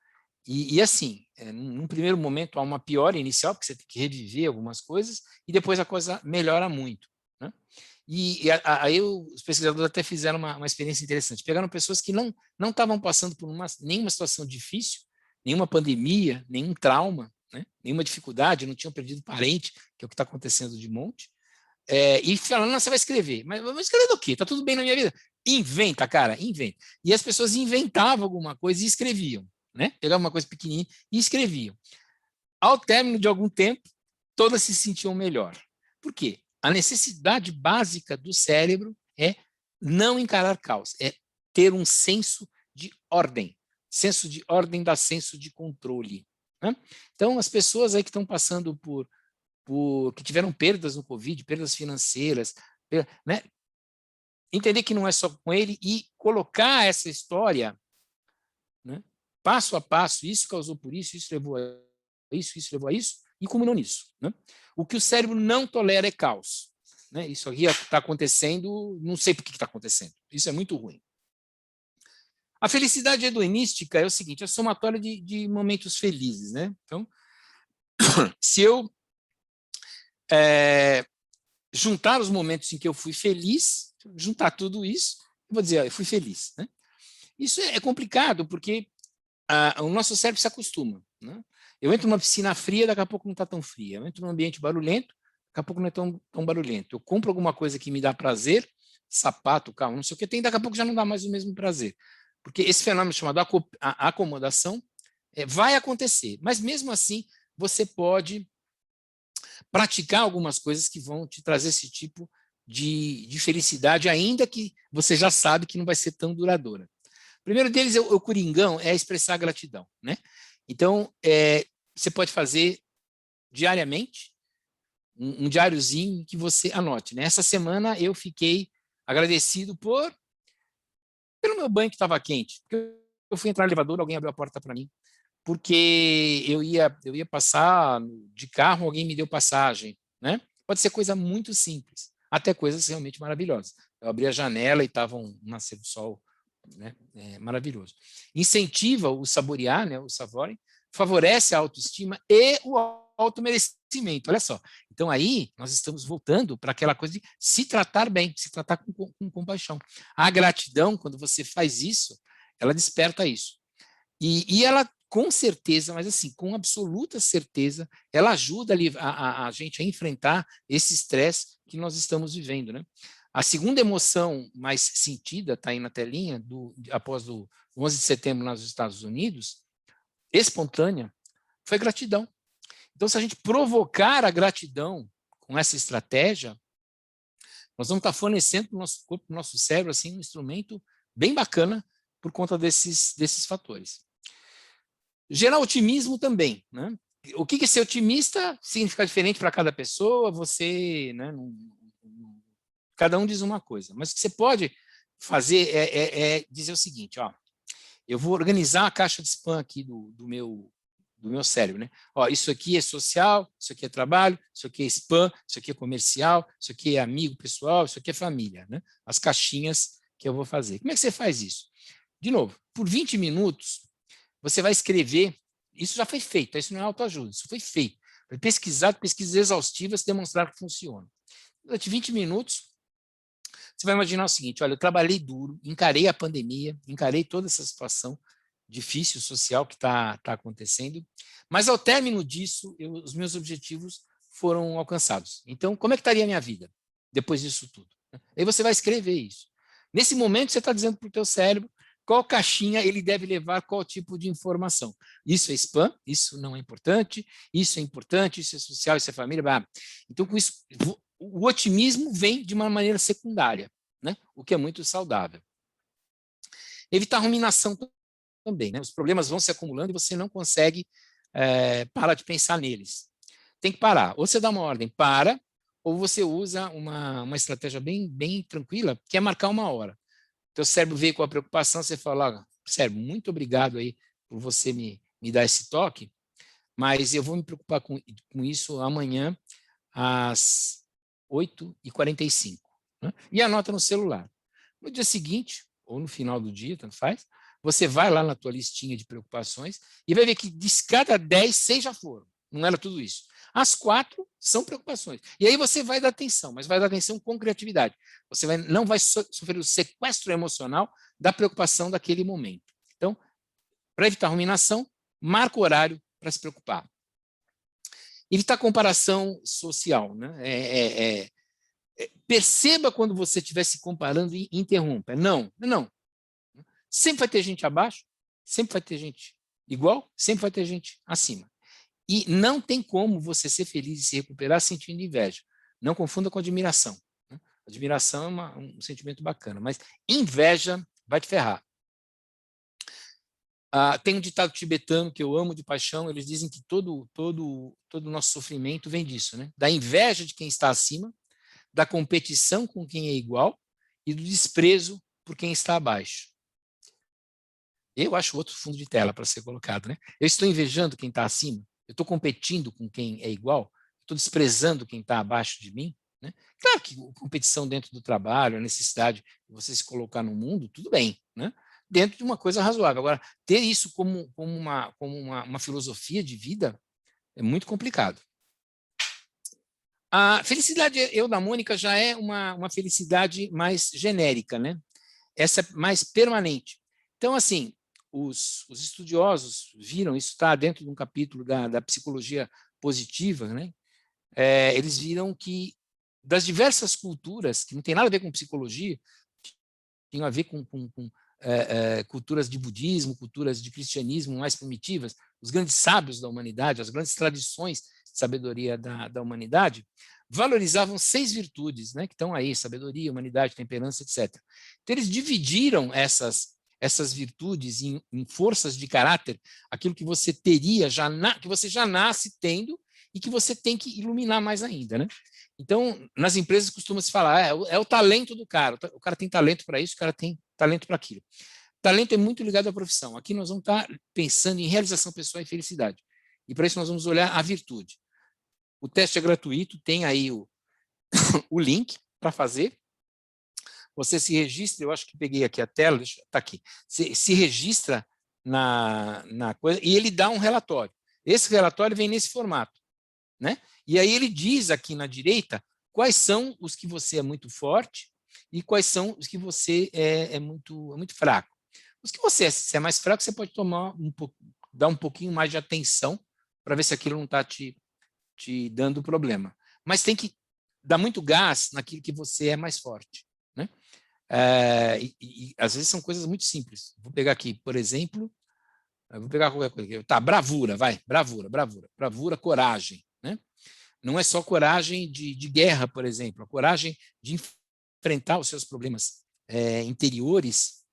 e assim, num primeiro momento há uma piora inicial, porque você tem que reviver algumas coisas, e depois a coisa melhora muito, né? E aí os pesquisadores até fizeram uma experiência interessante. Pegaram pessoas que não estavam passando por nenhuma situação difícil, nenhuma pandemia, nenhum trauma, né? Nenhuma dificuldade, não tinham perdido parente, que é o que está acontecendo de monte, e falando: não, você vai escrever. Mas vai escrever do quê? Está tudo bem na minha vida? Inventa, cara, inventa. E as pessoas inventavam alguma coisa e escreviam, né? Pegavam uma coisa pequenininha e escreviam. Ao término de algum tempo, todas se sentiam melhor. Por quê? A necessidade básica do cérebro é não encarar caos, é ter um senso de ordem. Senso de ordem dá senso de controle. Né? Então, as pessoas aí que estão passando que tiveram perdas no Covid, perdas financeiras, né? Entender que não é só com ele e colocar essa história, né, passo a passo: isso causou por isso levou a isso levou a isso, e culminou nisso. Né? O que o cérebro não tolera é caos. Né? Isso aqui está acontecendo, não sei por que está acontecendo. Isso é muito ruim. A felicidade hedonística é o seguinte: é somatória de momentos felizes. Né? Então, se eu juntar os momentos em que eu fui feliz, juntar tudo isso, eu vou dizer: eu fui feliz. Né? Isso é complicado, porque o nosso cérebro se acostuma. Né? Eu entro numa piscina fria, daqui a pouco não está tão fria. Eu entro num ambiente barulhento, daqui a pouco não é tão barulhento. Eu compro alguma coisa que me dá prazer, sapato, carro, não sei o que tem, daqui a pouco já não dá mais o mesmo prazer. Porque esse fenômeno chamado acomodação vai acontecer. Mas mesmo assim, você pode praticar algumas coisas que vão te trazer esse tipo de felicidade, ainda que você já sabe que não vai ser tão duradoura. O primeiro deles, o coringão, é expressar gratidão. Né? Então, você pode fazer diariamente um diáriozinho que você anote, né? Essa semana eu fiquei agradecido pelo meu banho que estava quente, porque eu fui entrar no elevador, alguém abriu a porta para mim, porque eu ia passar de carro, alguém me deu passagem, né? Pode ser coisa muito simples, até coisas realmente maravilhosas. Eu abri a janela e estava um nascer do sol, né? Maravilhoso. Incentiva o saborear, né? O savory, favorece a autoestima e o automerecimento. Olha só. Então aí nós estamos voltando para aquela coisa de se tratar bem, se tratar com compaixão. A gratidão, quando você faz isso, ela desperta isso. E ela, com certeza, mas assim, com absoluta certeza, ela ajuda a gente a enfrentar esse estresse que nós estamos vivendo, né? A segunda emoção mais sentida, está aí na telinha, após o 11 de setembro nos Estados Unidos, espontânea, foi gratidão. Então, se a gente provocar a gratidão com essa estratégia, nós vamos estar fornecendo para o nosso corpo, para o nosso cérebro, assim, um instrumento bem bacana por conta desses fatores. Gerar otimismo também, né? O que é ser otimista significa diferente para cada pessoa, você, né, cada um diz uma coisa, mas o que você pode fazer é dizer o seguinte, ó, eu vou organizar a caixa de spam aqui do meu cérebro, né? Ó, isso aqui é social, isso aqui é trabalho, isso aqui é spam, isso aqui é comercial, isso aqui é amigo pessoal, isso aqui é família, né? As caixinhas que eu vou fazer. Como é que você faz isso? De novo, por 20 minutos, você vai escrever, isso já foi feito, isso não é autoajuda, isso foi feito. Foi pesquisado, pesquisas exaustivas demonstraram que funciona. Durante 20 minutos, você vai imaginar o seguinte, olha, eu trabalhei duro, encarei a pandemia, encarei toda essa situação difícil social que está acontecendo, mas ao término disso, os meus objetivos foram alcançados. Então, como é que estaria a minha vida depois disso tudo? Aí você vai escrever isso. Nesse momento, você está dizendo para o teu cérebro qual caixinha ele deve levar qual tipo de informação. Isso é spam, isso não é importante, isso é social, isso é família. Blá. Então, com isso, o otimismo vem de uma maneira secundária, né? O que é muito saudável. Evitar ruminação também, né? Os problemas vão se acumulando e você não consegue parar de pensar neles. Tem que parar. Ou você dá uma ordem, para, ou você usa uma estratégia bem tranquila, que é marcar uma hora. Teu cérebro veio com a preocupação, você fala, cérebro, muito obrigado aí por você me dar esse toque, mas eu vou me preocupar com isso amanhã às 8h45. Né? E anota no celular. No dia seguinte, ou no final do dia, tanto faz, você vai lá na tua listinha de preocupações e vai ver que de cada 10, 6 já foram. Não era tudo isso. As 4 são preocupações. E aí você vai dar atenção, mas vai dar atenção com criatividade. Você não vai sofrer o sequestro emocional da preocupação daquele momento. Então, para evitar ruminação, marca o horário para se preocupar. Evitar comparação social. Né? Perceba quando você estiver se comparando e interrompa. Não. Sempre vai ter gente abaixo, sempre vai ter gente igual, sempre vai ter gente acima. E não tem como você ser feliz e se recuperar sentindo inveja. Não confunda com admiração. Né? Admiração é um sentimento bacana, mas inveja vai te ferrar. Tem um ditado tibetano que eu amo de paixão, eles dizem que todo o nosso sofrimento vem disso, né? Da inveja de quem está acima, da competição com quem é igual e do desprezo por quem está abaixo. Eu acho outro fundo de tela para ser colocado, né? Eu estou invejando quem está acima, eu estou competindo com quem é igual, estou desprezando quem está abaixo de mim, né? Claro que competição dentro do trabalho, a necessidade de você se colocar no mundo, tudo bem, né? Dentro de uma coisa razoável. Agora, ter isso como uma filosofia de vida é muito complicado. A felicidade eudamônica já é uma felicidade mais genérica, né? Essa é mais permanente. Então, assim, os estudiosos viram, isso está dentro de um capítulo da psicologia positiva, né? Eles viram que das diversas culturas, que não tem nada a ver com psicologia, tinham a ver com culturas de budismo, culturas de cristianismo mais primitivas, os grandes sábios da humanidade, as grandes tradições de sabedoria da humanidade, valorizavam 6 virtudes, né, que estão aí, sabedoria, humanidade, temperança, etc. Então, eles dividiram essas essas virtudes em forças de caráter, aquilo que você teria, que você já nasce tendo e que você tem que iluminar mais ainda, né? Então, nas empresas costuma-se falar, é o talento do cara, o cara tem talento para isso, o cara tem talento para aquilo. Talento é muito ligado à profissão. Aqui nós vamos estar pensando em realização pessoal e felicidade. E para isso nós vamos olhar a virtude. O teste é gratuito, tem aí o link para fazer. Você se registra, eu acho que peguei aqui a tela, está aqui. Se registra na coisa e ele dá um relatório. Esse relatório vem nesse formato, né? E aí ele diz aqui na direita quais são os que você é muito forte e quais são os que você é muito fraco. Os que você se é mais fraco, você pode dar um pouquinho mais de atenção para ver se aquilo não está te dando problema. Mas tem que dar muito gás naquilo que você é mais forte, né? E às vezes são coisas muito simples. Vou pegar aqui, por exemplo, vou pegar qualquer coisa. Tá, bravura, vai, bravura, coragem, né? Não é só coragem de guerra, por exemplo, a coragem de enfrentar os seus problemas interiores,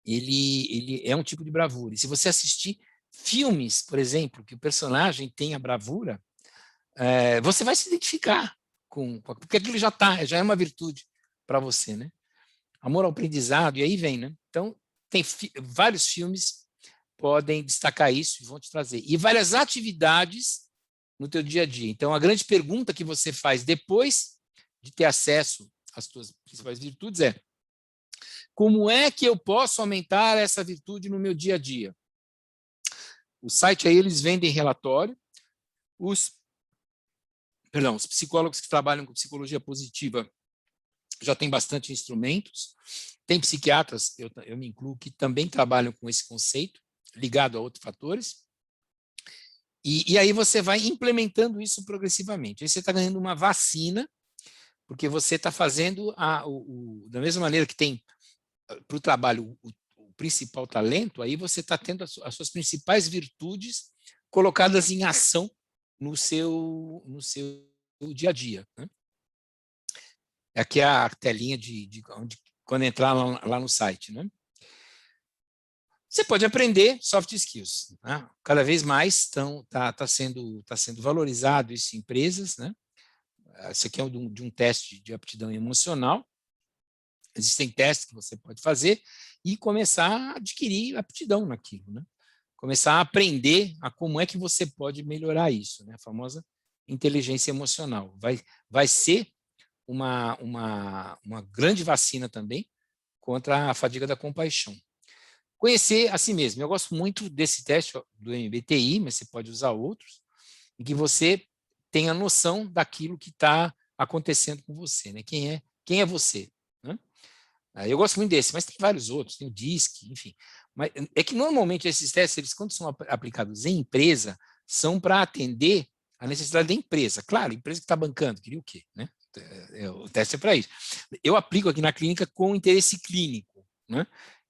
ele é um tipo de bravura. E se você assistir filmes, por exemplo, que o personagem tem a bravura, você vai se identificar porque aquilo já é uma virtude para você, né? Amor ao aprendizado, e aí vem, né? Então, tem vários filmes podem destacar isso e vão te trazer. E várias atividades no teu dia a dia. Então, a grande pergunta que você faz depois de ter acesso às tuas principais virtudes é: como é que eu posso aumentar essa virtude no meu dia a dia? O site aí, eles vendem relatório. Os psicólogos que trabalham com psicologia positiva já têm bastante instrumentos. Tem psiquiatras, eu me incluo, que também trabalham com esse conceito, ligado a outros fatores. E aí você vai implementando isso progressivamente. Aí você está ganhando uma vacina, porque você está fazendo da mesma maneira que tem para o trabalho o principal talento, aí você está tendo as suas principais virtudes colocadas em ação no seu dia a dia, né? Aqui é a telinha quando entrar lá no site, né? Você pode aprender soft skills, né? Cada vez mais está sendo valorizado isso em empresas, né? Esse aqui é de um teste de aptidão emocional. Existem testes que você pode fazer e começar a adquirir aptidão naquilo, né? Começar a aprender a como é que você pode melhorar isso, né? A famosa inteligência emocional. Vai ser uma grande vacina também contra a fadiga da compaixão. Conhecer a si mesmo. Eu gosto muito desse teste do MBTI, mas você pode usar outros, em que você tenha noção daquilo que está acontecendo com você, né? Quem é você, né? Eu gosto muito desse, mas tem vários outros, tem o DISC, enfim. Mas é que normalmente esses testes, eles, quando são aplicados em empresa, são para atender a necessidade da empresa. Claro, a empresa que está bancando, queria o quê, né? O teste é para isso. Eu aplico aqui na clínica com interesse clínico, né?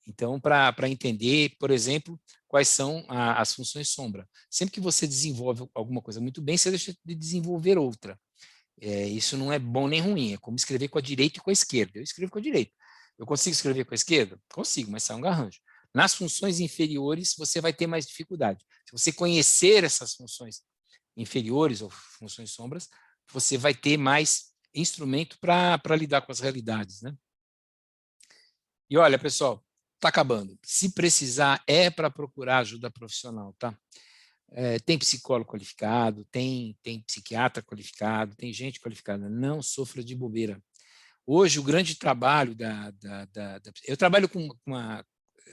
Então, para entender, por exemplo, quais são as funções sombra. Sempre que você desenvolve alguma coisa muito bem, você deixa de desenvolver outra. Isso não é bom nem ruim, é como escrever com a direita e com a esquerda. Eu escrevo com a direita. Eu consigo escrever com a esquerda? Consigo, mas sai um garrancho. Nas funções inferiores, você vai ter mais dificuldade. Se você conhecer essas funções inferiores ou funções sombras, você vai ter mais instrumento para lidar com as realidades, né? E olha, pessoal, está acabando. Se precisar, é para procurar ajuda profissional, tá? Tem psicólogo qualificado, tem psiquiatra qualificado, tem gente qualificada. Não sofra de bobeira. Hoje, o grande trabalho eu trabalho com a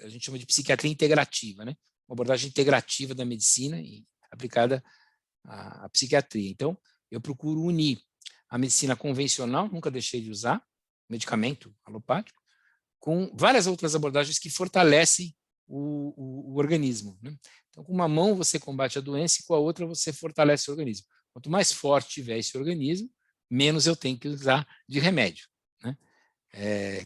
gente chama de psiquiatria integrativa, né? Uma abordagem integrativa da medicina aplicada à psiquiatria. Então, eu procuro unir a medicina convencional, nunca deixei de usar, medicamento alopático, com várias outras abordagens que fortalecem o organismo, né? Então, com uma mão você combate a doença e com a outra você fortalece o organismo. Quanto mais forte tiver esse organismo, menos eu tenho que usar de remédio, né?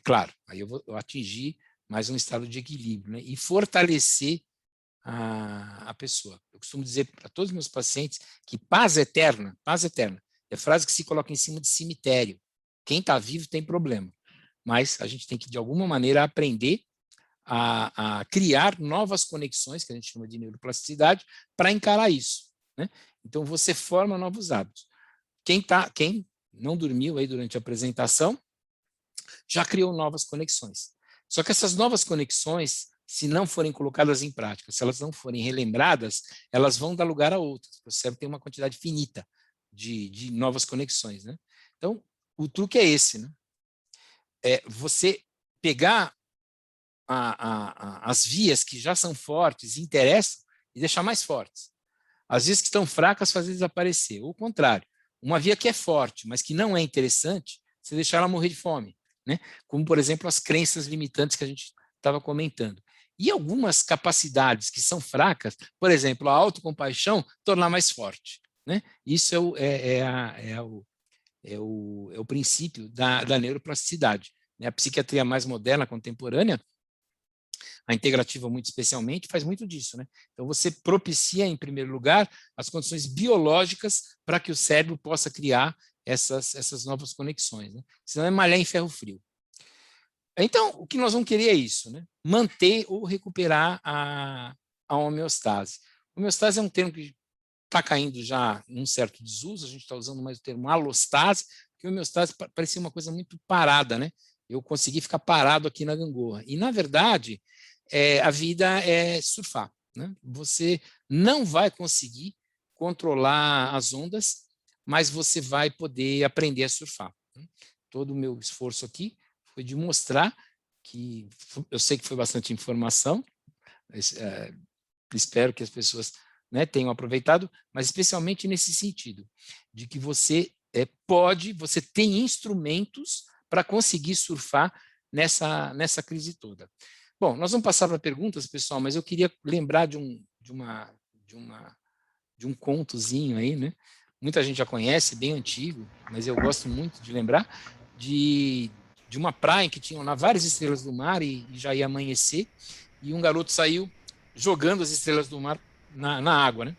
Claro, aí eu vou atingir mais um estado de equilíbrio, né? E fortalecer a pessoa. Eu costumo dizer para todos os meus pacientes que paz eterna, é frase que se coloca em cima de cemitério. Quem está vivo tem problema, mas a gente tem que, de alguma maneira, aprender a criar novas conexões, que a gente chama de neuroplasticidade, para encarar isso, né? Então, você forma novos hábitos. Quem não dormiu aí durante a apresentação, já criou novas conexões. Só que essas novas conexões, se não forem colocadas em prática, se elas não forem relembradas, elas vão dar lugar a outras. O cérebro tem uma quantidade finita de novas conexões, né? Então, o truque é esse, né? É você pegar as vias que já são fortes, interessam, e deixar mais fortes. As vias que estão fracas, fazer desaparecer. Ou o contrário, uma via que é forte, mas que não é interessante, você deixar ela morrer de fome, né? Como, por exemplo, as crenças limitantes que a gente estava comentando. E algumas capacidades que são fracas, por exemplo, a autocompaixão, tornar mais forte, né? Isso é o princípio da neuroplasticidade, né? A psiquiatria mais moderna, contemporânea, a integrativa muito especialmente, faz muito disso, né? Então, você propicia, em primeiro lugar, as condições biológicas para que o cérebro possa criar essas novas conexões, né? Senão é malhar em ferro frio. Então, o que nós vamos querer é isso, né? Manter ou recuperar a homeostase. Homeostase é um termo que está caindo já em um certo desuso, a gente está usando mais o termo alostase, porque a homeostase parecia uma coisa muito parada, né? Eu consegui ficar parado aqui na gangorra. E, na verdade, a vida é surfar, né? Você não vai conseguir controlar as ondas, mas você vai poder aprender a surfar, né? Todo o meu esforço aqui foi de mostrar que, eu sei que foi bastante informação, espero que as pessoas, né, tenham aproveitado, mas especialmente nesse sentido, de que você você tem instrumentos para conseguir surfar nessa crise toda. Bom, nós vamos passar para perguntas, pessoal, mas eu queria lembrar de um contozinho aí, né? Muita gente já conhece, bem antigo, mas eu gosto muito de lembrar de uma praia que tinha lá várias estrelas do mar e já ia amanhecer, e um garoto saiu jogando as estrelas do mar na água, né?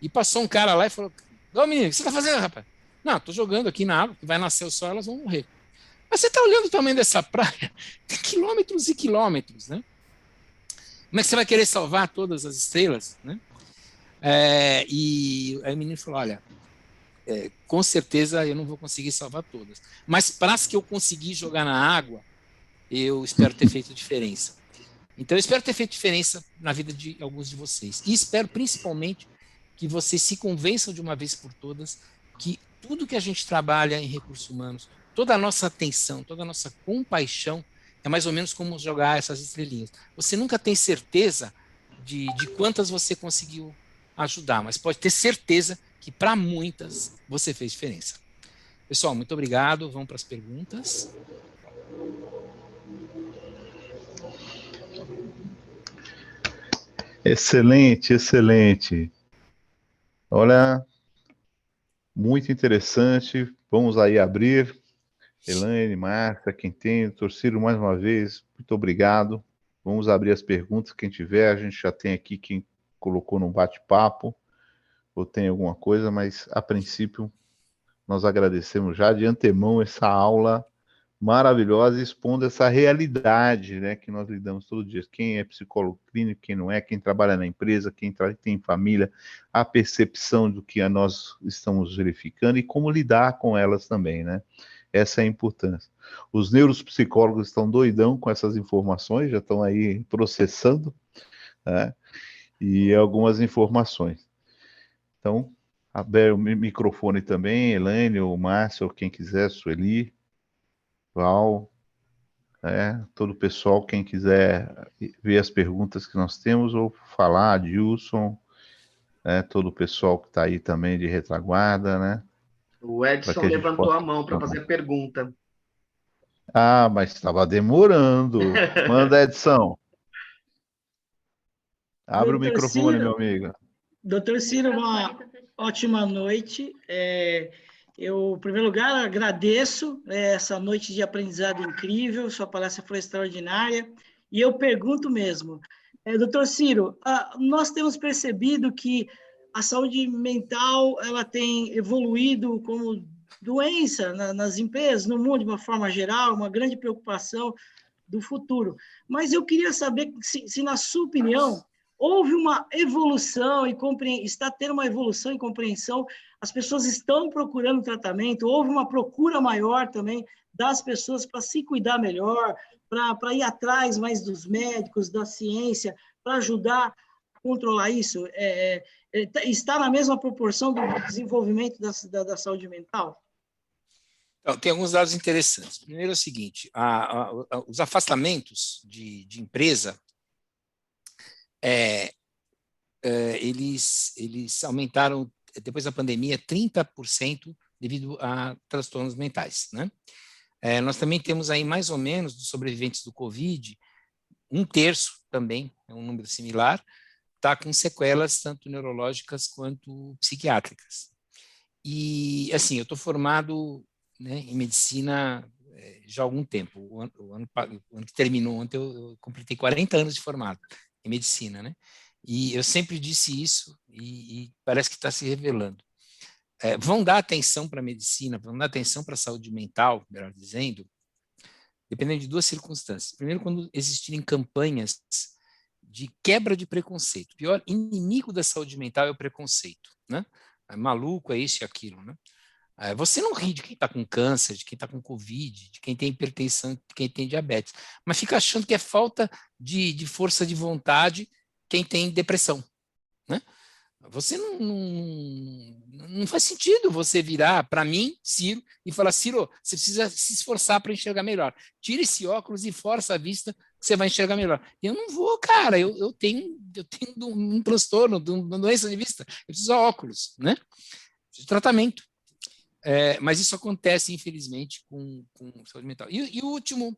E passou um cara lá e falou: ô menino, o que você está fazendo, rapaz? Não, estou jogando aqui na água, que vai nascer o sol, elas vão morrer. Mas você está olhando o tamanho dessa praia? Tem quilômetros e quilômetros, né? Como é que você vai querer salvar todas as estrelas, né? E aí o menino falou: olha, com certeza eu não vou conseguir salvar todas, mas para as que eu conseguir jogar na água, eu espero ter feito diferença. Então, eu espero ter feito diferença na vida de alguns de vocês. E espero, principalmente, que vocês se convençam de uma vez por todas que tudo que a gente trabalha em recursos humanos, toda a nossa atenção, toda a nossa compaixão, é mais ou menos como jogar essas estrelinhas. Você nunca tem certeza de quantas você conseguiu ajudar, mas pode ter certeza que, para muitas, você fez diferença. Pessoal, muito obrigado. Vamos para as perguntas. Excelente, excelente. Olha, muito interessante. Vamos aí abrir. Elaine, Márcia, quem tem, torcido mais uma vez, muito obrigado. Vamos abrir as perguntas, quem tiver. A gente já tem aqui quem colocou num bate-papo, ou tem alguma coisa, mas a princípio nós agradecemos já de antemão essa aula maravilhosa, expondo essa realidade, né, que nós lidamos todo dia. Quem é psicólogo clínico, quem não é, quem trabalha na empresa, quem tem família, a percepção do que nós estamos verificando e como lidar com elas também, né? Essa é a importância. Os neuropsicólogos estão doidão com essas informações, já estão aí processando, né? E algumas informações. Então, abre o microfone também, Elaine, ou Márcio, ou quem quiser, Sueli, Val, todo o pessoal, quem quiser ver as perguntas que nós temos, ou falar, Adilson, todo o pessoal que está aí também de retaguarda, né? O Edson levantou a mão para fazer pergunta. Ah, mas estava demorando. Manda, Edson. Abre o microfone, meu amigo. Doutor Ciro, uma ótima noite. Eu, em primeiro lugar, agradeço essa noite de aprendizado incrível, sua palestra foi extraordinária, e eu pergunto mesmo, doutor Ciro, nós temos percebido que a saúde mental ela tem evoluído como doença nas empresas, no mundo de uma forma geral, uma grande preocupação do futuro. Mas eu queria saber se na sua opinião, houve uma evolução e está tendo uma evolução e compreensão, as pessoas estão procurando tratamento, houve uma procura maior também das pessoas para se cuidar melhor, para ir atrás mais dos médicos, da ciência, para ajudar a controlar isso? Está na mesma proporção do desenvolvimento da saúde mental? Então, tem alguns dados interessantes. Primeiro é o seguinte, os afastamentos de empresa, eles aumentaram, depois da pandemia, 30% devido a transtornos mentais, né? Nós também temos aí, mais ou menos, dos sobreviventes do Covid, 1/3 também, é um número similar, está com sequelas tanto neurológicas quanto psiquiátricas. E, assim, eu estou formado, né, em medicina já há algum tempo. O ano que terminou ontem, eu completei 40 anos de formado em medicina, né? E eu sempre disse isso e parece que está se revelando. Vão dar atenção para a medicina, vão dar atenção para a saúde mental, melhor dizendo, dependendo de duas circunstâncias. Primeiro, quando existirem campanhas de quebra de preconceito. O pior inimigo da saúde mental é o preconceito, né? É maluco, é isso e aquilo, né? Você não ri de quem está com câncer, de quem está com Covid, de quem tem hipertensão, de quem tem diabetes, mas fica achando que é falta de força de vontade quem tem depressão, né? Você não faz sentido você virar para mim, Ciro, e falar: Ciro, você precisa se esforçar para enxergar melhor. Tira esse óculos e força a vista que você vai enxergar melhor. Eu não vou, cara, eu tenho um transtorno, uma doença de vista, eu preciso de óculos, né? Preciso de tratamento. Mas isso acontece, infelizmente, com saúde mental. E o último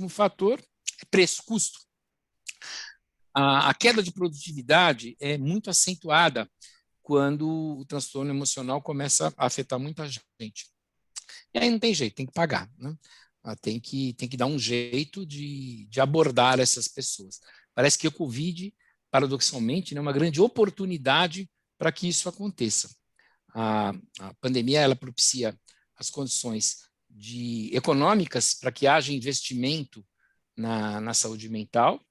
fator é preço, custo. A queda de produtividade é muito acentuada quando o transtorno emocional começa a afetar muita gente. E aí não tem jeito, tem que pagar, né? Tem que dar um jeito de abordar essas pessoas. Parece que o Covid, paradoxalmente, é uma grande oportunidade para que isso aconteça. A pandemia, ela propicia as condições econômicas para que haja investimento na saúde mental.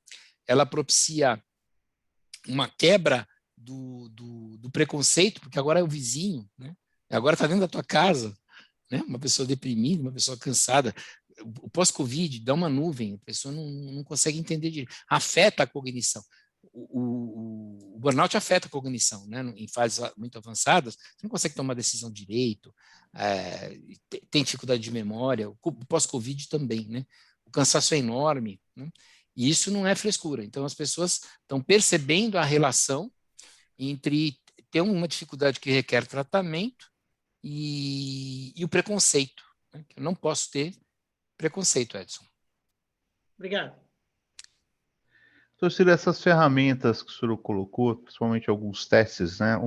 Ela propicia uma quebra do preconceito, porque agora é o vizinho, né? Agora está dentro da tua casa, né? Uma pessoa deprimida, uma pessoa cansada. O pós-Covid dá uma nuvem, a pessoa não consegue entender direito. Afeta a cognição. O burnout afeta a cognição, né? Em fases muito avançadas, você não consegue tomar decisão direito, tem dificuldade de memória, o pós-Covid também, né? O cansaço é enorme, né? E isso não é frescura. Então, as pessoas estão percebendo a relação entre ter uma dificuldade que requer tratamento e o preconceito, né? Eu não posso ter preconceito, Edson. Obrigado. Então, Ciro, essas ferramentas que o senhor colocou, principalmente alguns testes, né?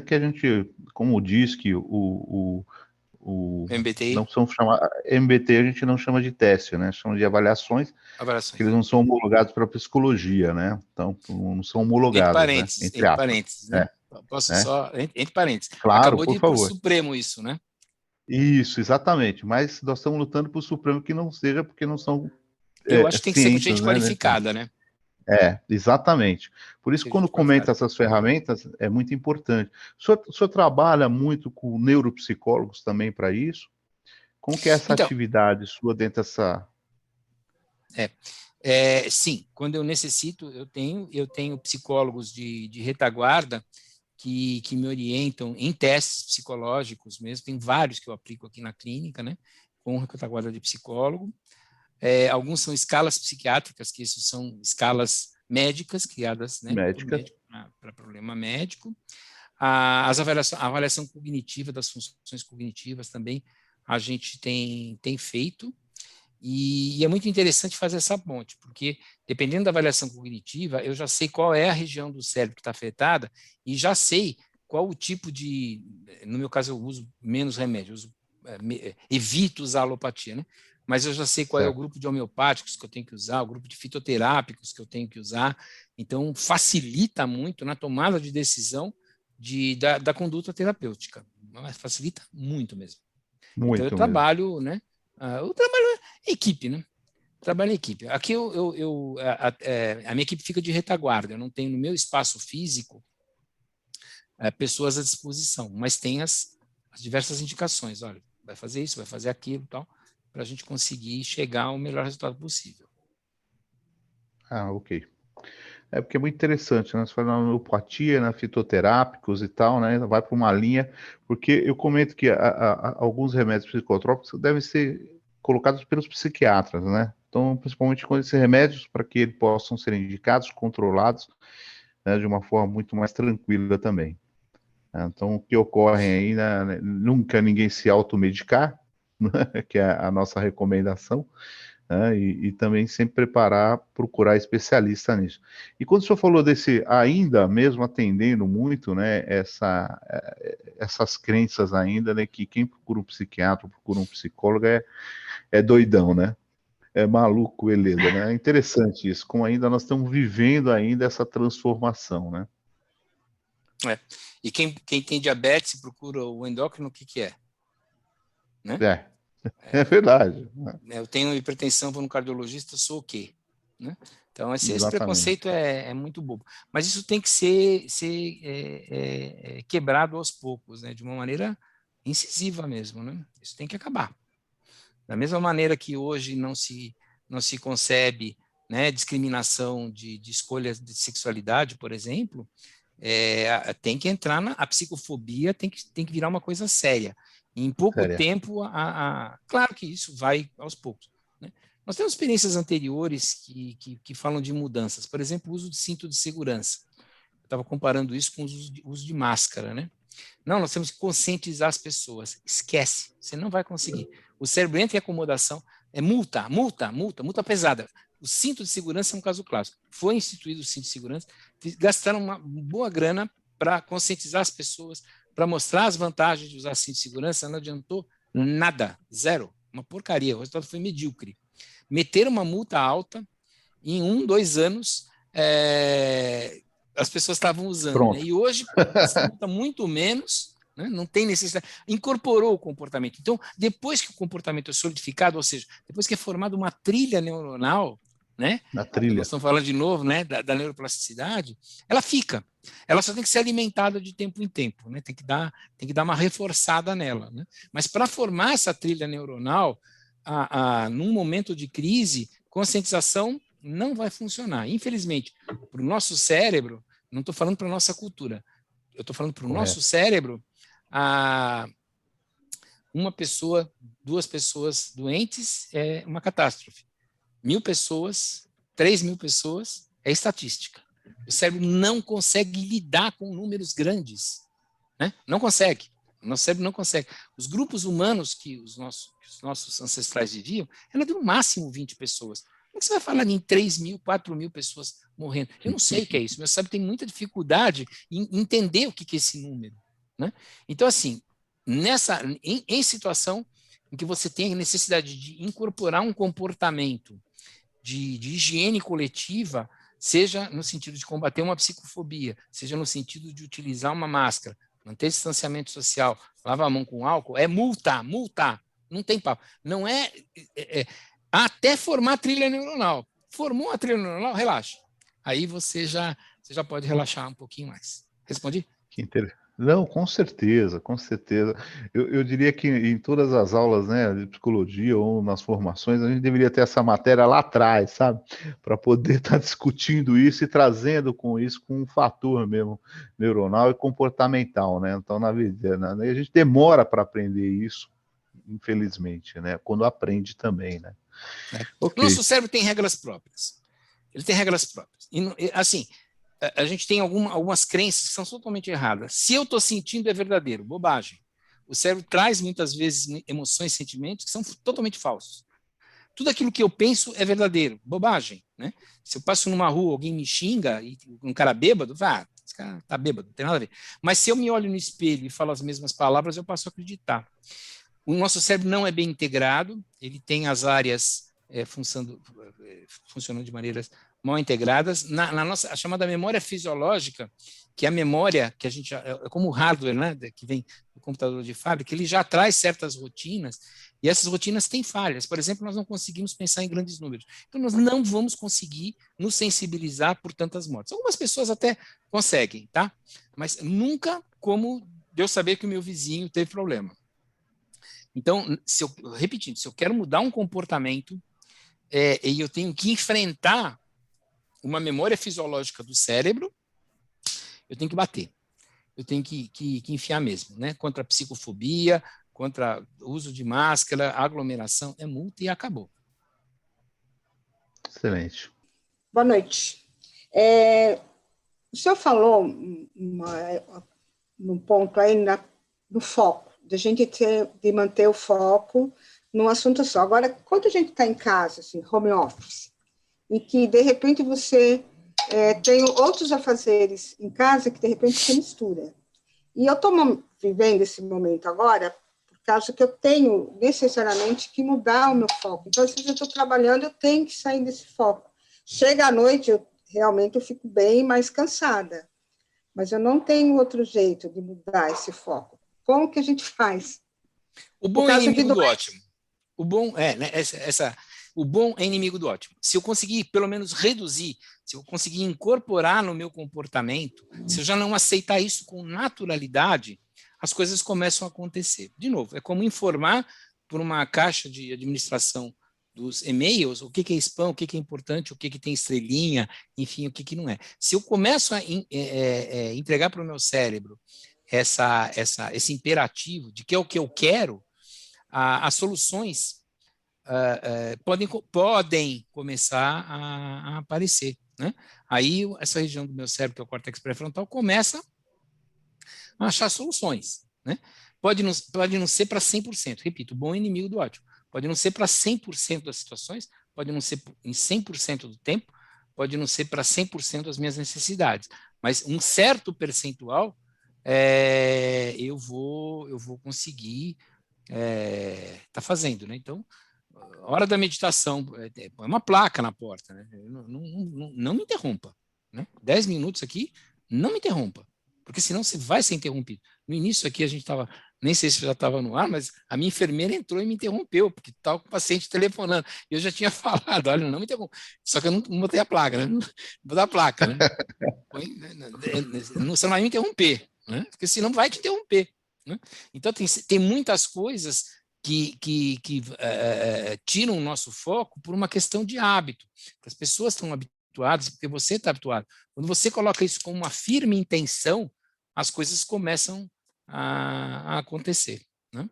Que a gente, como diz que o MBTI? Não são chamados MBT, a gente não chama de teste, né? Chama de avaliações. Que eles não são homologados para psicologia, né? Então, não são homologados, entre parênteses, né? Posso só, entre parênteses. Claro, acabou de ir para o favor. Supremo isso, né? Isso, exatamente. Mas nós estamos lutando para o Supremo que não seja, porque não são Eu acho que tem que ser com gente né? qualificada, né? Exatamente. Por isso, quando comenta essas ferramentas, é muito importante. O senhor trabalha muito com neuropsicólogos também para isso? Como que é essa atividade sua dentro dessa... Sim, quando eu necessito, eu tenho psicólogos de retaguarda que me orientam em testes psicológicos mesmo, tem vários que eu aplico aqui na clínica, né? Com retaguarda de psicólogo. Alguns são escalas psiquiátricas, que isso são escalas médicas criadas, né, para problema médico. A avaliação cognitiva das funções cognitivas também a gente tem feito, e é muito interessante fazer essa ponte, porque dependendo da avaliação cognitiva, eu já sei qual é a região do cérebro que está afetada e já sei qual o tipo de... No meu caso, eu uso menos remédio, evito usar alopatia, né? Mas eu já sei qual é o grupo de homeopáticos que eu tenho que usar, o grupo de fitoterápicos que eu tenho que usar. Então, facilita muito na tomada de decisão da conduta terapêutica. Facilita muito mesmo. Então, eu trabalho, né? O trabalho é equipe, né? Trabalho em equipe. Aqui a minha equipe fica de retaguarda, eu não tenho no meu espaço físico pessoas à disposição, mas tem as diversas indicações, olha, vai fazer isso, vai fazer aquilo, tal, para a gente conseguir chegar ao melhor resultado possível. Ah, ok. É porque é muito interessante, né? Você fala na homeopatia, na fitoterápicos e tal, né? Vai para uma linha, porque eu comento que alguns remédios psicotrópicos devem ser colocados pelos psiquiatras, né? Então, principalmente com esses remédios, para que eles possam ser indicados, controlados, né, de uma forma muito mais tranquila também. Então, o que ocorre aí, né, nunca ninguém se automedicar, né, que é a nossa recomendação, né, e também sempre procurar especialista nisso. E quando o senhor falou desse, ainda mesmo atendendo muito, né, essas crenças ainda, né, que quem procura um psiquiatra, procura um psicólogo é doidão, né? É maluco, beleza, né? É interessante isso, como ainda nós estamos vivendo ainda essa transformação, né? E quem tem diabetes procura o endócrino, o que é? Né? É verdade. Eu tenho hipertensão, vou no cardiologista, sou o quê? Né? Então, esse preconceito é muito bobo. Mas isso tem que ser quebrado aos poucos, né? De uma maneira incisiva mesmo. Né? Isso tem que acabar. Da mesma maneira que hoje não se concebe, né, discriminação de escolhas de sexualidade, por exemplo, tem que entrar a psicofobia, tem que virar uma coisa séria. E em pouco tempo, claro que isso vai aos poucos. Né? Nós temos experiências anteriores que falam de mudanças. Por exemplo, o uso de cinto de segurança. Eu estava comparando isso com o uso de máscara, né? Não, nós temos que conscientizar as pessoas. Esquece, você não vai conseguir. O cérebro entra em acomodação, multa pesada. O cinto de segurança é um caso clássico. Foi instituído o cinto de segurança, gastaram uma boa grana para conscientizar as pessoas, para mostrar as vantagens de usar cinto de segurança, não adiantou nada, zero, uma porcaria, o resultado foi medíocre. Meteram uma multa alta, em 1-2 anos, as pessoas estavam usando, né? E hoje, essa multa muito menos, né? Não tem necessidade, incorporou o comportamento. Então, depois que o comportamento é solidificado, ou seja, depois que é formada uma trilha neuronal, né? Na trilha. Nós estamos falando de novo, né, da neuroplasticidade, ela fica. Ela só tem que ser alimentada de tempo em tempo, né? Tem que dar uma reforçada nela, né? Mas para formar essa trilha neuronal, num momento de crise, conscientização não vai funcionar. Infelizmente, para o nosso cérebro, não estou falando para a nossa cultura, eu estou falando para o nosso cérebro, uma pessoa, 2 pessoas doentes é uma catástrofe. 1.000 pessoas, 3.000 pessoas é estatística. O cérebro não consegue lidar com números grandes, né? Não consegue. O nosso cérebro não consegue. Os grupos humanos que os nossos ancestrais viviam eram de no máximo 20 pessoas. Como é que você vai falar em 3.000, 4.000 pessoas morrendo? Eu não sei o que é isso. Meu cérebro tem muita dificuldade em entender o que é esse número, né? Então, assim, em situação em que você tem a necessidade de incorporar um comportamento de higiene coletiva, seja no sentido de combater uma psicofobia, seja no sentido de utilizar uma máscara, manter distanciamento social, lavar a mão com álcool, é multar, não tem papo. Não até formar a trilha neuronal. Formou a trilha neuronal, relaxa. Aí você já pode relaxar um pouquinho mais. Respondi? Que interessante. Não, com certeza, com certeza. Eu diria que em todas as aulas, né, de psicologia ou nas formações, a gente deveria ter essa matéria lá atrás, sabe? Para poder estar discutindo isso e trazendo com isso com um fator mesmo neuronal e comportamental, né? Então, na vida, né, a gente demora para aprender isso, infelizmente, né? Quando aprende também, né? Okay. Nosso cérebro tem regras próprias. Ele tem regras próprias. E, assim, a gente tem algumas crenças que são totalmente erradas. Se eu estou sentindo, é verdadeiro. Bobagem. O cérebro traz, muitas vezes, emoções, sentimentos que são totalmente falsos. Tudo aquilo que eu penso é verdadeiro. Bobagem. Né? Se eu passo numa rua, alguém me xinga, e um cara bêbado, esse cara está bêbado, não tem nada a ver. Mas se eu me olho no espelho e falo as mesmas palavras, eu passo a acreditar. O nosso cérebro não é bem integrado, ele tem as áreas funcionando de maneiras mal integradas. Na nossa, a chamada memória fisiológica, que é a memória que a gente é como o hardware, né, que vem do computador de fábrica, ele já traz certas rotinas, e essas rotinas têm falhas. Por exemplo, nós não conseguimos pensar em grandes números. Então, nós não vamos conseguir nos sensibilizar por tantas mortes. Algumas pessoas até conseguem, tá? Mas nunca como de eu saber que o meu vizinho teve problema. Então, repetindo, se eu quero mudar um comportamento, e eu tenho que enfrentar uma memória fisiológica do cérebro, eu tenho que bater. Eu tenho que enfiar mesmo, né? Contra a psicofobia, contra o uso de máscara, aglomeração, é multa e acabou. Excelente. Boa noite. O senhor falou num ponto aí no foco, de manter o foco num assunto só. Agora, quando a gente está em casa, assim, home office, e que, de repente, você tem outros afazeres em casa que, de repente, se mistura. E eu estou vivendo esse momento agora por causa que eu tenho, necessariamente, que mudar o meu foco. Então, se eu estou trabalhando, eu tenho que sair desse foco. Chega à noite, realmente eu fico bem mais cansada. Mas eu não tenho outro jeito de mudar esse foco. Como que a gente faz? O bom é inimigo do ótimo. O bom o bom é inimigo do ótimo. Se eu conseguir, pelo menos, reduzir, se eu conseguir incorporar no meu comportamento, se eu já não aceitar isso com naturalidade, as coisas começam a acontecer. De novo, é como informar por uma caixa de administração dos e-mails o que é spam, o que é importante, o que tem estrelinha, enfim, o que não é. Se eu começo a entregar para o meu cérebro esse imperativo de que é o que eu quero, as soluções podem começar a aparecer, né? Aí essa região do meu cérebro, que é o córtex pré-frontal, começa a achar soluções, né? Pode não ser para 100%, repito, bom inimigo do ótimo. Pode não ser para 100% das situações, pode não ser em 100% do tempo, pode não ser para 100% das minhas necessidades, mas um certo percentual eu vou conseguir tá fazendo, né? Então, hora da meditação, põe uma placa na porta, né? Não me interrompa, né? 10 minutos aqui, não me interrompa, porque senão você vai ser interrompido. No início aqui a gente estava, nem sei se já estava no ar, mas a minha enfermeira entrou e me interrompeu, porque estava com o paciente telefonando, e eu já tinha falado, olha, não me interrompa, só que eu não botei a placa, né? Não vou dar a placa, né? Você não vai me interromper, né? Porque senão vai te interromper, né? Então tem muitas coisas que tiram o nosso foco por uma questão de hábito. As pessoas estão habituadas, porque você está habituado. Quando você coloca isso com uma firme intenção, as coisas começam a acontecer, né?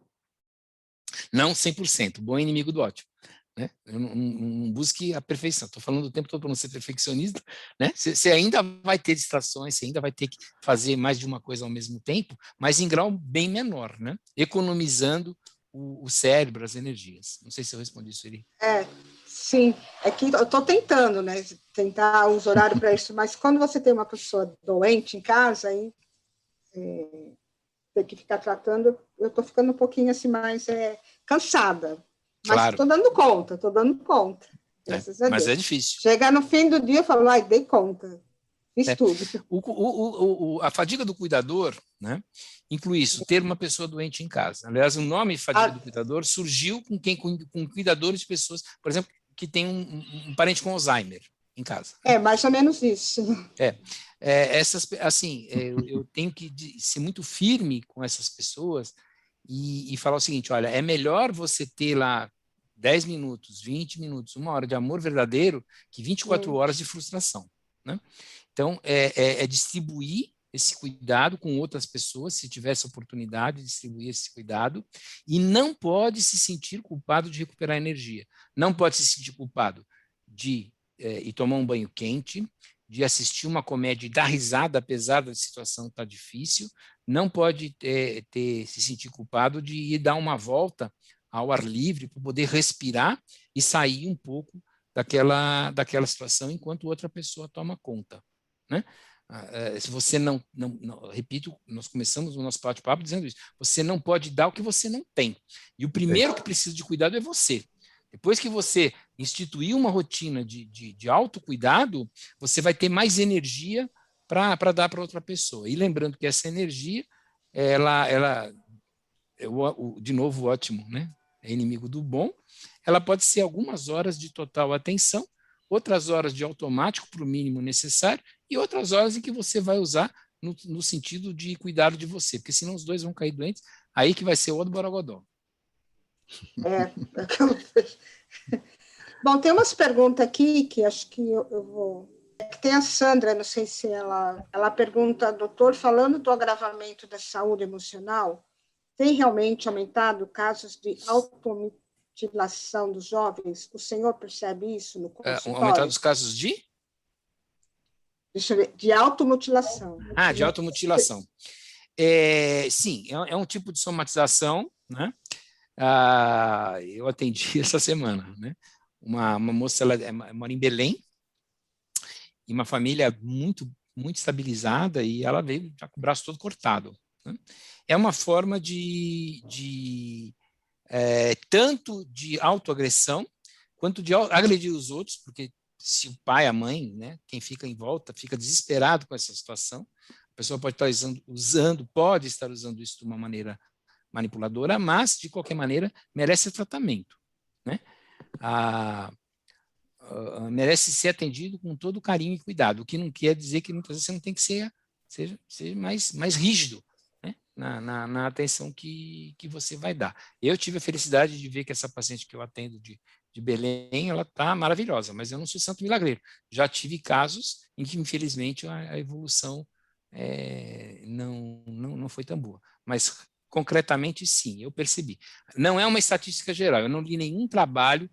Não 100%, bom é inimigo do ótimo, né? Não busque a perfeição. Estou falando o tempo todo para não ser perfeccionista, né? Você ainda vai ter distrações, você ainda vai ter que fazer mais de uma coisa ao mesmo tempo, mas em grau bem menor, né? Economizando o cérebro, as energias. Não sei se eu respondi isso, Eri. Sim. É que eu estou tentando, né? Tentar os horários para isso, mas quando você tem uma pessoa doente em casa, aí tem que ficar tratando, eu estou ficando um pouquinho assim mais cansada. Mas estou dando conta. Mas é difícil. Chegar no fim do dia, eu falo, dei conta. Fiz tudo. A fadiga do cuidador, né, inclui isso, ter uma pessoa doente em casa. Aliás, o nome fadiga do cuidador surgiu com cuidadores de pessoas, por exemplo, que tem um parente com Alzheimer em casa. Mais ou menos isso. Eu tenho que ser muito firme com essas pessoas e falar o seguinte, olha, é melhor você ter lá 10 minutos, 20 minutos, 1 hora de amor verdadeiro que 24 horas de frustração, né? Então, distribuir esse cuidado com outras pessoas, se tiver essa oportunidade, distribuir esse cuidado, e não pode se sentir culpado de recuperar energia. Não pode se sentir culpado de ir tomar um banho quente, de assistir uma comédia e dar risada, apesar da situação estar difícil. Não pode se sentir culpado de ir dar uma volta ao ar livre para poder respirar e sair um pouco daquela situação enquanto outra pessoa toma conta, né? Se você não, repito, nós começamos o nosso bate-papo dizendo isso, você não pode dar o que você não tem. E o primeiro que precisa de cuidado é você. Depois que você instituir uma rotina de autocuidado, você vai ter mais energia para dar para outra pessoa. E lembrando que essa energia, ela de novo, o ótimo, né? É inimigo do bom. Ela pode ser algumas horas de total atenção, outras horas de automático para o mínimo necessário e outras horas em que você vai usar no sentido de cuidado de você, porque senão os dois vão cair doentes, aí que vai ser o do borogodó. Bom, tem umas perguntas aqui que acho que eu vou... Tem a Sandra, não sei se ela pergunta, doutor, falando do agravamento da saúde emocional, tem realmente aumentado casos de automutilação dos jovens? O senhor percebe isso no consultório? Aumentado os casos de? Deixa eu ver, de automutilação. De automutilação. Sim, é um tipo de somatização, né? Eu atendi essa semana, né? Uma moça, ela mora em Belém, e uma família muito, muito estabilizada, e ela veio já com o braço todo cortado, né? É uma forma tanto de autoagressão, quanto de agredir os outros, porque se o pai, a mãe, né, quem fica em volta, fica desesperado com essa situação, a pessoa pode estar usando isso de uma maneira manipuladora, mas, de qualquer maneira, merece tratamento, né? Merece ser atendido com todo carinho e cuidado, o que não quer dizer que muitas vezes você não tem que ser mais rígido, né, na atenção que você vai dar. Eu tive a felicidade de ver que essa paciente que eu atendo de Belém, ela está maravilhosa, mas eu não sou santo milagreiro. Já tive casos em que, infelizmente, a evolução não foi tão boa. Mas, concretamente, sim, eu percebi. Não é uma estatística geral, eu não li nenhum trabalho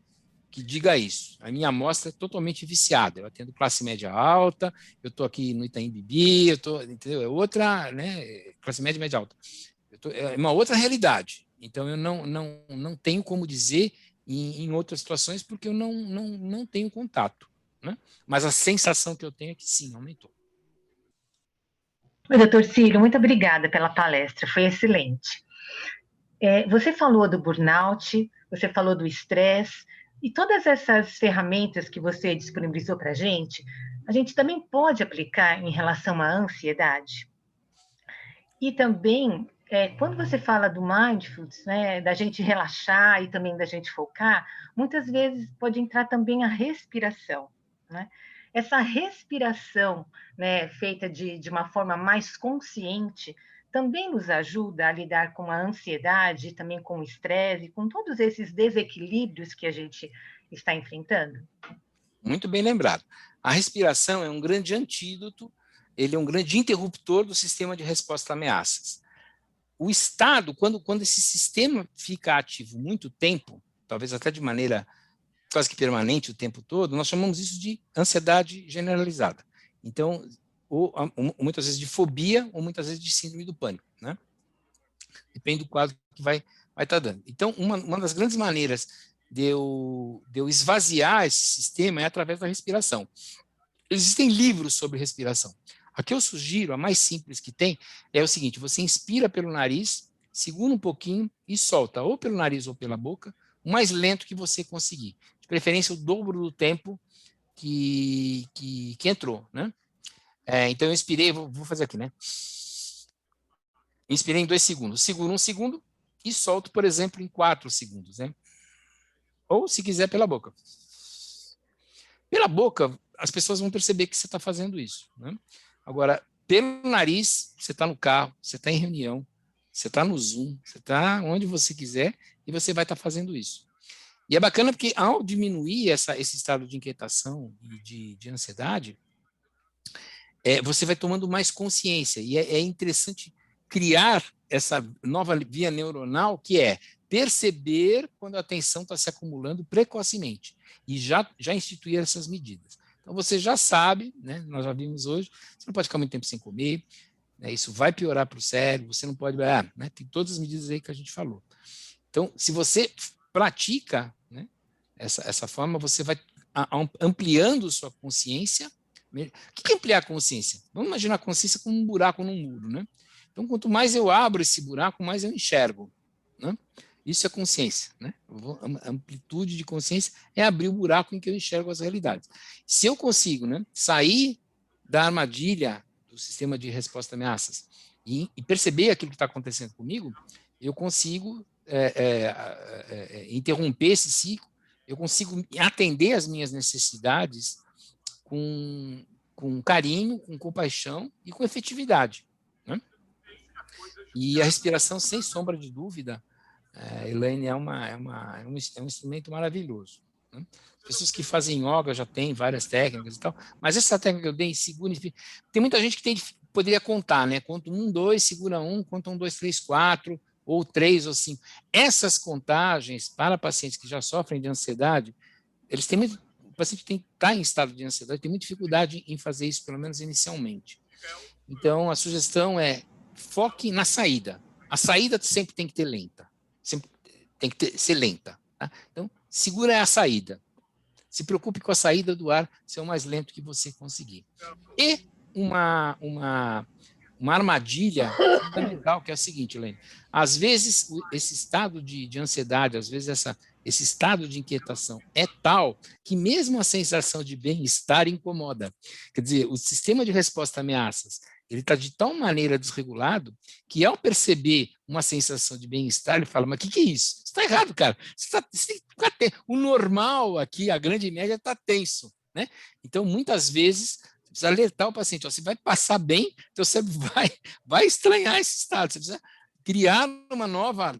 que diga isso. A minha amostra é totalmente viciada. Eu atendo classe média alta, eu estou aqui no Itaim Bibi, entendeu? É outra, né? Classe média, média alta. É uma outra realidade. Então, eu não tenho como dizer em outras situações, porque eu não tenho contato, né? Mas a sensação que eu tenho é que sim, aumentou. Oi, doutor Cílio, muito obrigada pela palestra, foi excelente. Você falou do burnout, você falou do estresse, e todas essas ferramentas que você disponibilizou para a gente também pode aplicar em relação à ansiedade. E também, quando você fala do mindfulness, né, da gente relaxar e também da gente focar, muitas vezes pode entrar também a respiração, né? Essa respiração, né, feita de uma forma mais consciente, também nos ajuda a lidar com a ansiedade, também com o estresse, com todos esses desequilíbrios que a gente está enfrentando? Muito bem lembrado. A respiração é um grande antídoto, ele é um grande interruptor do sistema de resposta a ameaças. O estado, quando esse sistema fica ativo muito tempo, talvez até de maneira quase que permanente o tempo todo, nós chamamos isso de ansiedade generalizada. Então, muitas vezes de fobia ou muitas vezes de síndrome do pânico, né? Depende do quadro que vai estar dando. Então, uma das grandes maneiras de eu esvaziar esse sistema é através da respiração. Existem livros sobre respiração. A que eu sugiro, a mais simples que tem, é o seguinte: você inspira pelo nariz, segura um pouquinho e solta, ou pelo nariz ou pela boca, o mais lento que você conseguir. De preferência, o dobro do tempo que entrou, né? Então, eu inspirei, vou fazer aqui, né? Inspirei em 2 segundos, seguro 1 segundo e solto, por exemplo, em 4 segundos, né? Ou, se quiser, pela boca. Pela boca, as pessoas vão perceber que você está fazendo isso, né? Agora, pelo nariz, você está no carro, você está em reunião, você está no Zoom, você está onde você quiser e você vai estar fazendo isso. E é bacana porque, ao diminuir esse estado de inquietação e de ansiedade, você vai tomando mais consciência. E é interessante criar essa nova via neuronal, que é perceber quando a atenção está se acumulando precocemente e já instituir essas medidas. Então, você já sabe, né, nós já vimos hoje, você não pode ficar muito tempo sem comer, né, isso vai piorar para o cérebro, você não pode... né, tem todas as medidas aí que a gente falou. Então, se você pratica, né, essa forma, você vai ampliando sua consciência. O que é ampliar a consciência? Vamos imaginar a consciência como um buraco num muro, né? Então, quanto mais eu abro esse buraco, mais eu enxergo, né? Isso é consciência, né? A amplitude de consciência é abrir o buraco em que eu enxergo as realidades. Se eu consigo, né, sair da armadilha do sistema de resposta a ameaças e perceber aquilo que está acontecendo comigo, eu consigo interromper esse ciclo, eu consigo atender as minhas necessidades com carinho, com compaixão e com efetividade, né? E a respiração, sem sombra de dúvida, Elaine, é um instrumento maravilhoso, né? Pessoas que fazem yoga já têm várias técnicas e tal, mas essa técnica que eu dei, segura, tem muita gente que poderia contar, né? Conta 1, 2, segura 1, conta 1, 2, 3, 4, ou 3 ou 5. Essas contagens, para pacientes que já sofrem de ansiedade, o paciente está em estado de ansiedade, tem muita dificuldade em fazer isso, pelo menos inicialmente. Então, a sugestão é foque na saída. A saída sempre tem que ter lenta. Sempre tem que ser lenta. Tá? Então, segura a saída. Se preocupe com a saída do ar, ser o mais lento que você conseguir. E uma armadilha fundamental, que é o seguinte, Elaine. Às vezes, esse estado de ansiedade, às vezes esse estado de inquietação é tal que mesmo a sensação de bem-estar incomoda. Quer dizer, o sistema de resposta a ameaças, ele está de tal maneira desregulado que, ao perceber uma sensação de bem-estar, ele fala, mas o que é isso? Você está errado, cara. O normal aqui, a grande média, está tenso, né? Então, muitas vezes, você precisa alertar o paciente, você vai passar bem, então você vai estranhar esse estado, você precisa criar uma nova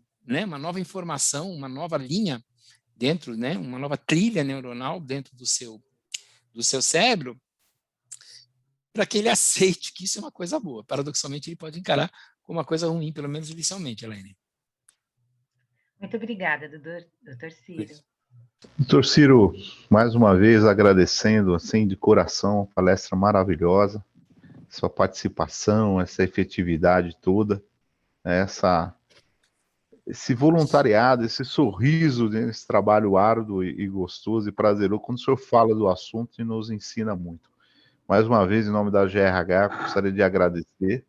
informação, uma nova linha dentro, né, uma nova trilha neuronal dentro do seu cérebro, para que ele aceite que isso é uma coisa boa. Paradoxalmente, ele pode encarar como uma coisa ruim, pelo menos inicialmente, Elaine. Muito obrigada, doutor Ciro. Doutor Ciro, mais uma vez agradecendo, assim, de coração, palestra maravilhosa, sua participação, essa efetividade toda, esse voluntariado, esse sorriso, esse trabalho árduo e gostoso e prazeroso, quando o senhor fala do assunto e nos ensina muito. Mais uma vez, em nome da GRH, gostaria de agradecer.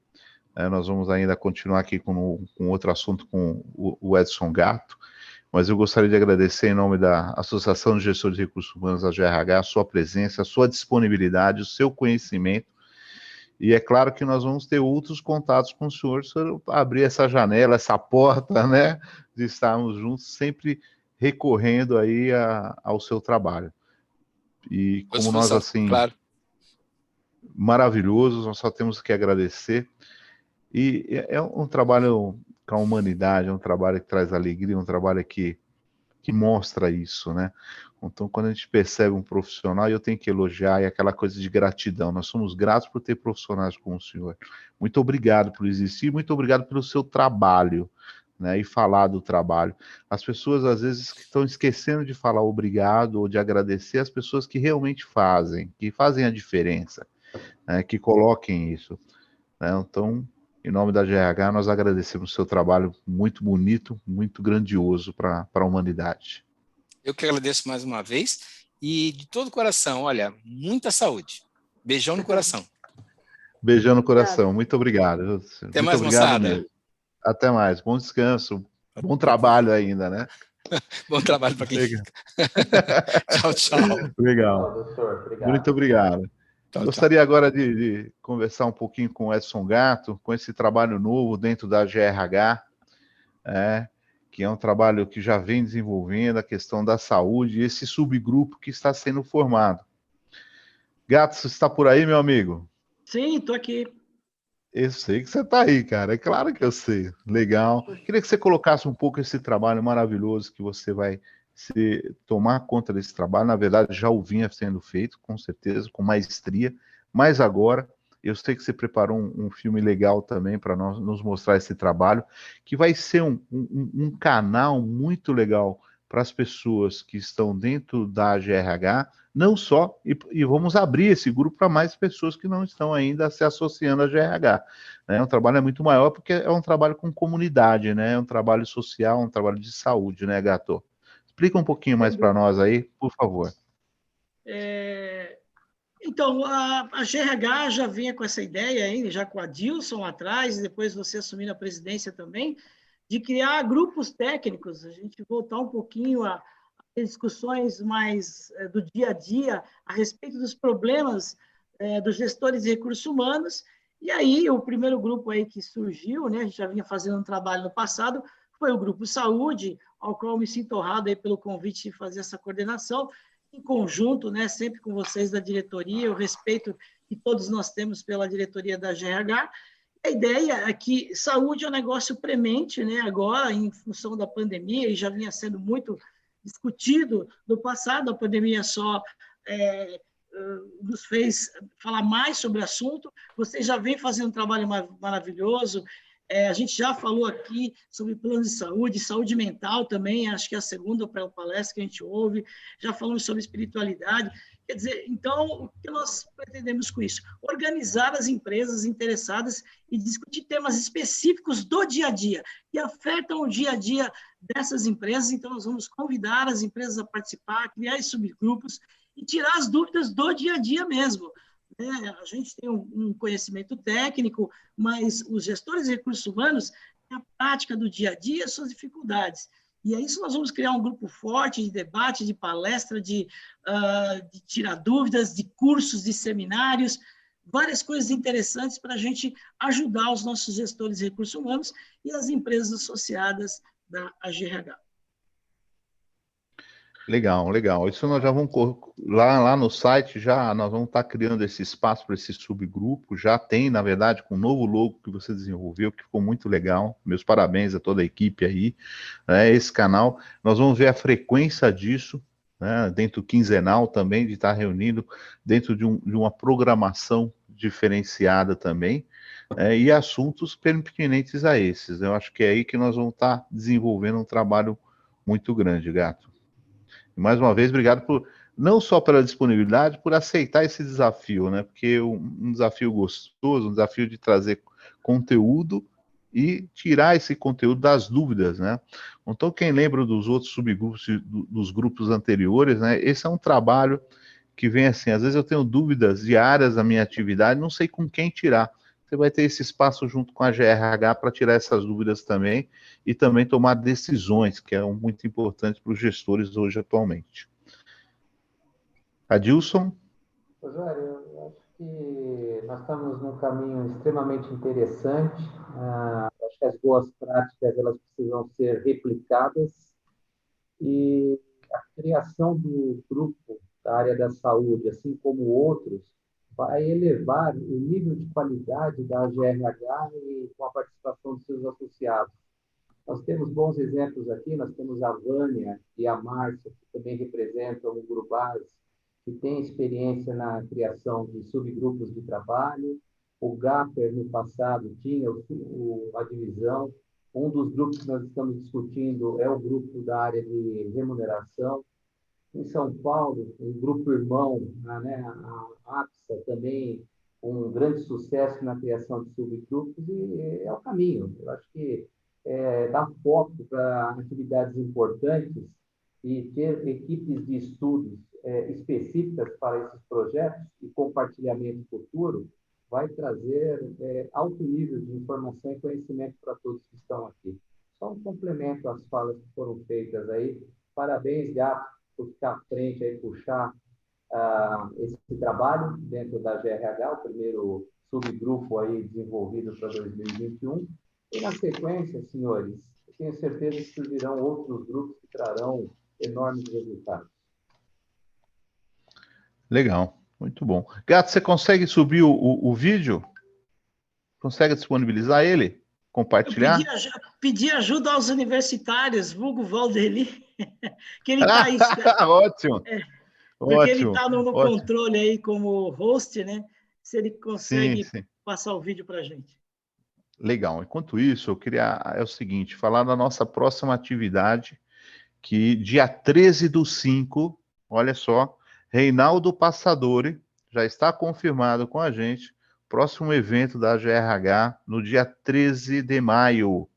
Nós vamos ainda continuar aqui com outro assunto com o Edson Gatto, mas eu gostaria de agradecer em nome da Associação de Gestores de Recursos Humanos da GRH, a sua presença, a sua disponibilidade, o seu conhecimento. E é claro que nós vamos ter outros contatos com o senhor abrir essa janela, essa porta, né, de estarmos juntos, sempre recorrendo aí ao seu trabalho. E como nós, assim, claro, maravilhosos, nós só temos que agradecer. E é um trabalho com a humanidade, é um trabalho que traz alegria, um trabalho que mostra isso, né? Então, quando a gente percebe um profissional, eu tenho que elogiar, e aquela coisa de gratidão. Nós somos gratos por ter profissionais como o senhor. Muito obrigado por existir, muito obrigado pelo seu trabalho, né? E falar do trabalho. As pessoas, às vezes, estão esquecendo de falar obrigado ou de agradecer as pessoas que realmente que fazem a diferença, né? Que coloquem isso, né? Então, em nome da GRH, nós agradecemos o seu trabalho muito bonito, muito grandioso para a humanidade. Eu que agradeço mais uma vez e de todo o coração, olha, muita saúde. Beijão no coração. Beijão no coração, muito obrigado. Até mais, moçada. Mesmo. Até mais, bom descanso, bom trabalho ainda, né? Bom trabalho para quem fica. Tchau, tchau. Legal. Doutor, obrigado. Muito obrigado. Gostaria agora de conversar um pouquinho com o Edson Gatto, com esse trabalho novo dentro da GRH, que é um trabalho que já vem desenvolvendo a questão da saúde e esse subgrupo que está sendo formado. Gatto, você está por aí, meu amigo? Sim, estou aqui. Eu sei que você está aí, cara. É claro que eu sei. Legal. Queria que você colocasse um pouco esse trabalho maravilhoso que você vai tomar conta desse trabalho. Na verdade, já o vinha sendo feito, com certeza, com maestria. Mas agora, eu sei que você preparou um filme legal também para nos mostrar esse trabalho, que vai ser um canal muito legal para as pessoas que estão dentro da GRH, não só, e vamos abrir esse grupo para mais pessoas que não estão ainda se associando à GRH. Né? Um trabalho muito maior, porque é um trabalho com comunidade, né? É um trabalho social, um trabalho de saúde, né, Gatto? Explica um pouquinho mais para nós aí, por favor. Então, a GRH já vinha com essa ideia aí, já com a Dilson atrás, e depois você assumindo a presidência também, de criar grupos técnicos, a gente voltar um pouquinho a discussões mais do dia a dia a respeito dos problemas dos gestores de recursos humanos. E aí, o primeiro grupo aí que surgiu, né, a gente já vinha fazendo um trabalho no passado, foi o Grupo Saúde, ao qual me sinto honrado aí pelo convite de fazer essa coordenação, em conjunto, né, sempre com vocês da diretoria, o respeito que todos nós temos pela diretoria da GRH. A ideia é que saúde é um negócio premente, né, agora, em função da pandemia, e já vinha sendo muito discutido no passado, a pandemia só nos fez falar mais sobre o assunto. Vocês já vêm fazendo um trabalho maravilhoso. A gente já falou aqui sobre planos de saúde mental também, acho que é a segunda palestra que a gente ouve, já falamos sobre espiritualidade. Quer dizer, então, o que nós pretendemos com isso? Organizar as empresas interessadas e discutir temas específicos do dia a dia, que afetam o dia a dia dessas empresas. Então, nós vamos convidar as empresas a participar, criar subgrupos e tirar as dúvidas do dia a dia mesmo. A gente tem um conhecimento técnico, mas os gestores de recursos humanos têm a prática do dia a dia, suas dificuldades. E é isso, nós vamos criar um grupo forte de debate, de palestra, de tirar dúvidas, de cursos, de seminários, várias coisas interessantes para a gente ajudar os nossos gestores de recursos humanos e as empresas associadas da GRH. Legal, legal. Isso nós já vamos lá no site, já nós vamos estar criando esse espaço para esse subgrupo. Já tem, na verdade, com o novo logo que você desenvolveu, que ficou muito legal. Meus parabéns a toda a equipe aí, né? Esse canal. Nós vamos ver a frequência disso, né? Dentro quinzenal também, de estar reunindo dentro de uma programação diferenciada também, e assuntos pertinentes a esses. Eu acho que é aí que nós vamos estar desenvolvendo um trabalho muito grande, Gato. Mais uma vez, obrigado não só pela disponibilidade, por aceitar esse desafio, né? Porque um desafio gostoso, um desafio de trazer conteúdo e tirar esse conteúdo das dúvidas, né? Então, quem lembra dos outros subgrupos, dos grupos anteriores, né? Esse é um trabalho que vem assim, às vezes eu tenho dúvidas diárias da minha atividade, não sei com quem tirar. Você vai ter esse espaço junto com a GRH para tirar essas dúvidas também e também tomar decisões, que é muito importante para os gestores hoje atualmente. Adilson? Rogério, eu acho que nós estamos num caminho extremamente interessante. Acho que as boas práticas elas precisam ser replicadas e a criação do grupo da área da saúde, assim como outros, vai elevar o nível de qualidade da GRH e com a participação dos seus associados. Nós temos bons exemplos aqui, nós temos a Vânia e a Márcia, que também representam o Grupaz, que tem experiência na criação de subgrupos de trabalho. O GAPER, no passado, tinha a divisão. Um dos grupos que nós estamos discutindo é o grupo da área de remuneração. Em São Paulo, o Grupo Irmão, né, a APSA, também um grande sucesso na criação de subgrupos, e é o caminho. Eu acho que dar foco para atividades importantes e ter equipes de estudos específicas para esses projetos e compartilhamento futuro vai trazer alto nível de informação e conhecimento para todos que estão aqui. Só um complemento às falas que foram feitas aí. Parabéns, Gato, por ficar à frente aí, puxar esse trabalho dentro da GRH, o primeiro subgrupo aí desenvolvido para 2021. E na sequência, senhores, eu tenho certeza que surgirão outros grupos que trarão enormes resultados. Legal, muito bom. Gato, você consegue subir o vídeo? Consegue disponibilizar ele? Compartilhar? Eu pedi ajuda aos universitários, vulgo Valdeli, que ele está aí. Ótimo. Porque ótimo, ele está no controle aí como host, né? Se ele consegue sim. passar o vídeo para a gente. Legal. Enquanto isso, eu queria, o seguinte, falar da nossa próxima atividade, que dia 13/5, olha só, Reinaldo Passadori já está confirmado com a gente, próximo evento da GRH, no dia 13 de maio.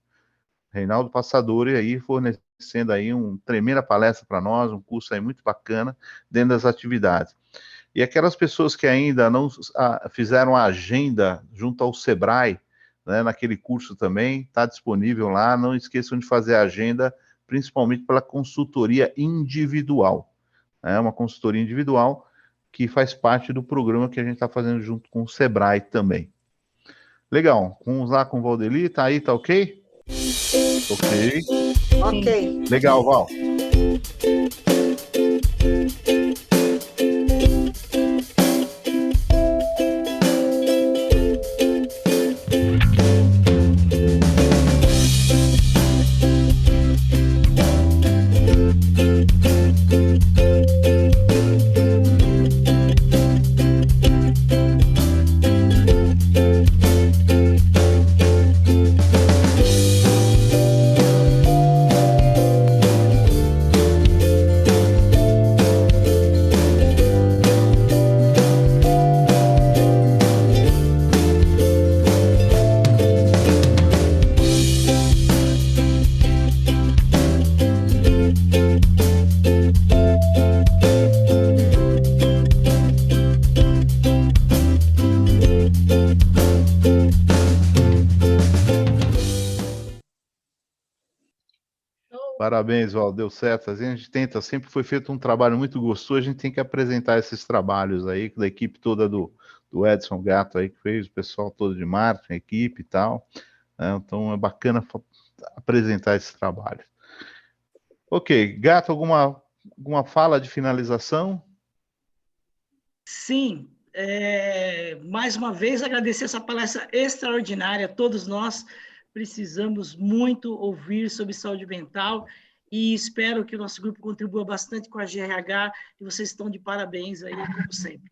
Reinaldo Passadori aí fornecendo aí uma tremenda palestra para nós, um curso aí muito bacana dentro das atividades. E aquelas pessoas que ainda não fizeram a agenda junto ao Sebrae, né, naquele curso também, está disponível lá, não esqueçam de fazer a agenda, principalmente pela consultoria individual. É uma consultoria individual que faz parte do programa que a gente está fazendo junto com o Sebrae também. Legal, vamos lá com o Valdeli, tá aí, tá ok? Ok. Ok. Legal, Val. Parabéns, Val, deu certo. A gente tenta, sempre foi feito um trabalho muito gostoso, a gente tem que apresentar esses trabalhos aí, da equipe toda do Edson Gato aí que fez, o pessoal todo de marketing, a equipe e tal, né? Então é bacana apresentar esse trabalho. Ok, Gato, alguma fala de finalização? Sim, mais uma vez agradecer essa palestra extraordinária. Todos nós precisamos muito ouvir sobre saúde mental e espero que o nosso grupo contribua bastante com a GRH e vocês estão de parabéns aí, como sempre.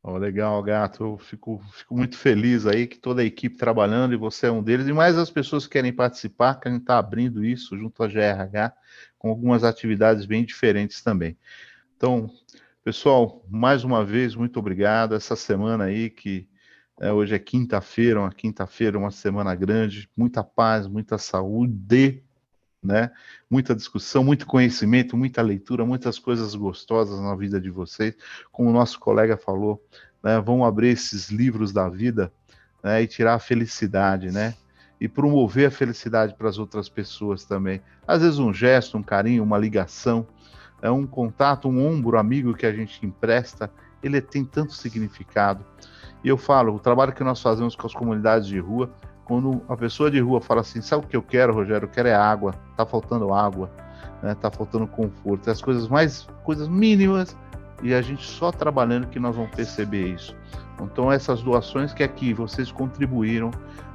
Oh, legal, Gato. Eu fico muito feliz aí que toda a equipe trabalhando e você é um deles. E mais as pessoas que querem participar, que a gente está abrindo isso junto à GRH, com algumas atividades bem diferentes também. Então, pessoal, mais uma vez, muito obrigado. Essa semana aí, que hoje é quinta-feira, uma semana grande, muita paz, muita saúde, né? Muita discussão, muito conhecimento, muita leitura, muitas coisas gostosas na vida de vocês. Como o nosso colega falou, né? Vão abrir esses livros da vida, né? E tirar a felicidade, né? E promover a felicidade para as outras pessoas também. Às vezes um gesto, um carinho, uma ligação, um contato, um ombro amigo que a gente empresta, ele tem tanto significado. E eu falo, o trabalho que nós fazemos com as comunidades de rua, quando a pessoa de rua fala assim, sabe o que eu quero, Rogério? Eu quero é água, tá faltando água, né? Tá faltando conforto, as coisas mínimas, e a gente só trabalhando que nós vamos perceber isso. Então essas doações que aqui vocês contribuíram,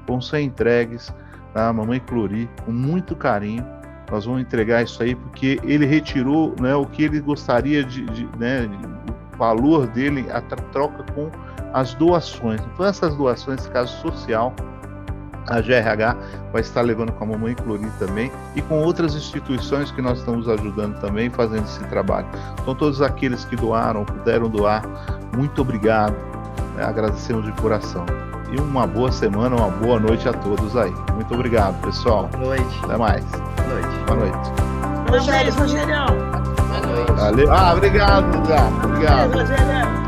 vão ser entregues à Mamãe Clori, com muito carinho. Nós vamos entregar isso aí, porque ele retirou, né, o que ele gostaria né, o valor dele, a troca com as doações. Então essas doações, esse caso social, a GRH vai estar levando com a Mamãe Clori também e com outras instituições que nós estamos ajudando também, fazendo esse trabalho. Então todos aqueles que doaram, puderam doar, muito obrigado, né? Agradecemos de coração. E uma boa semana, uma boa noite a todos aí. Muito obrigado, pessoal. Boa noite. Até mais. Boa noite. Boa noite. Parabéns, Rogério. Boa noite. Valeu. Obrigado, Gato. Obrigado. Rogério.